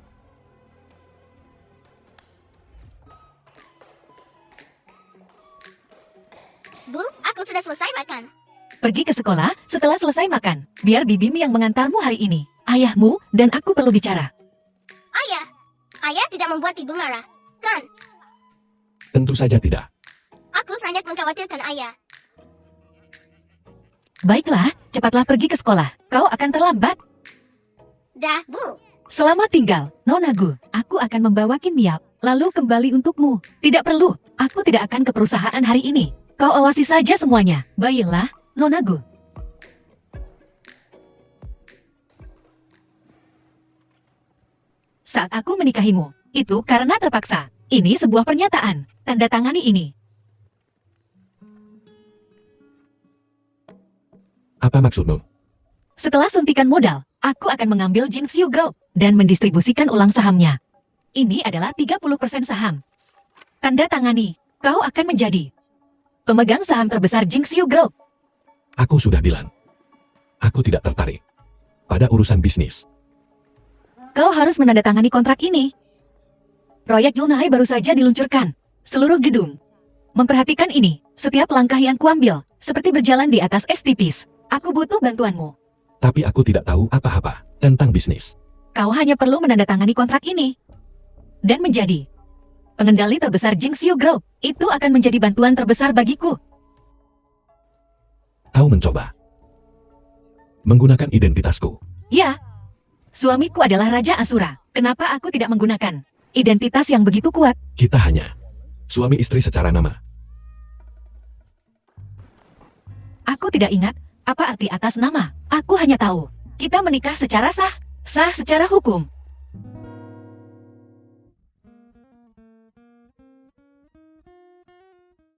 Bu, aku sudah selesai makan. Pergi ke sekolah setelah selesai makan. Biar bibimu yang mengantarmu hari ini. Ayahmu dan aku perlu bicara. Ayah, ayah tidak membuat ibu marah, kan? Tentu saja tidak. Aku sangat mengkhawatirkan ayah. Baiklah, cepatlah pergi ke sekolah. Kau akan terlambat. Dah, Bu. Selamat tinggal, Nona Gu. Aku akan membawa Miap, lalu kembali untukmu. Tidak perlu, aku tidak akan ke perusahaan hari ini. Kau awasi saja semuanya. Baiklah, Nona Gu. Saat aku menikahimu, itu karena terpaksa. Ini sebuah pernyataan. Tanda tangani ini. Apa maksudmu? Setelah suntikan modal, aku akan mengambil Jingxiu Group dan mendistribusikan ulang sahamnya. Ini adalah 30% saham. Tanda tangani, kau akan menjadi pemegang saham terbesar Jingxiu Group. Aku sudah bilang. Aku tidak tertarik pada urusan bisnis. Kau harus menandatangani kontrak ini. Proyek Yunai baru saja diluncurkan. Seluruh gedung memperhatikan ini. Setiap langkah yang kuambil, seperti berjalan di atas es tipis. Aku butuh bantuanmu. Tapi aku tidak tahu apa-apa tentang bisnis. Kau hanya perlu menandatangani kontrak ini. Dan menjadi pengendali terbesar Jingxiu Group. Itu akan menjadi bantuan terbesar bagiku. Kau mencoba menggunakan identitasku. Ya, suamiku adalah Raja Asura. Kenapa aku tidak menggunakan identitas yang begitu kuat? Kita hanya suami istri secara nama. Aku tidak ingat apa arti atas nama. Aku hanya tahu kita menikah secara sah. Sah secara hukum.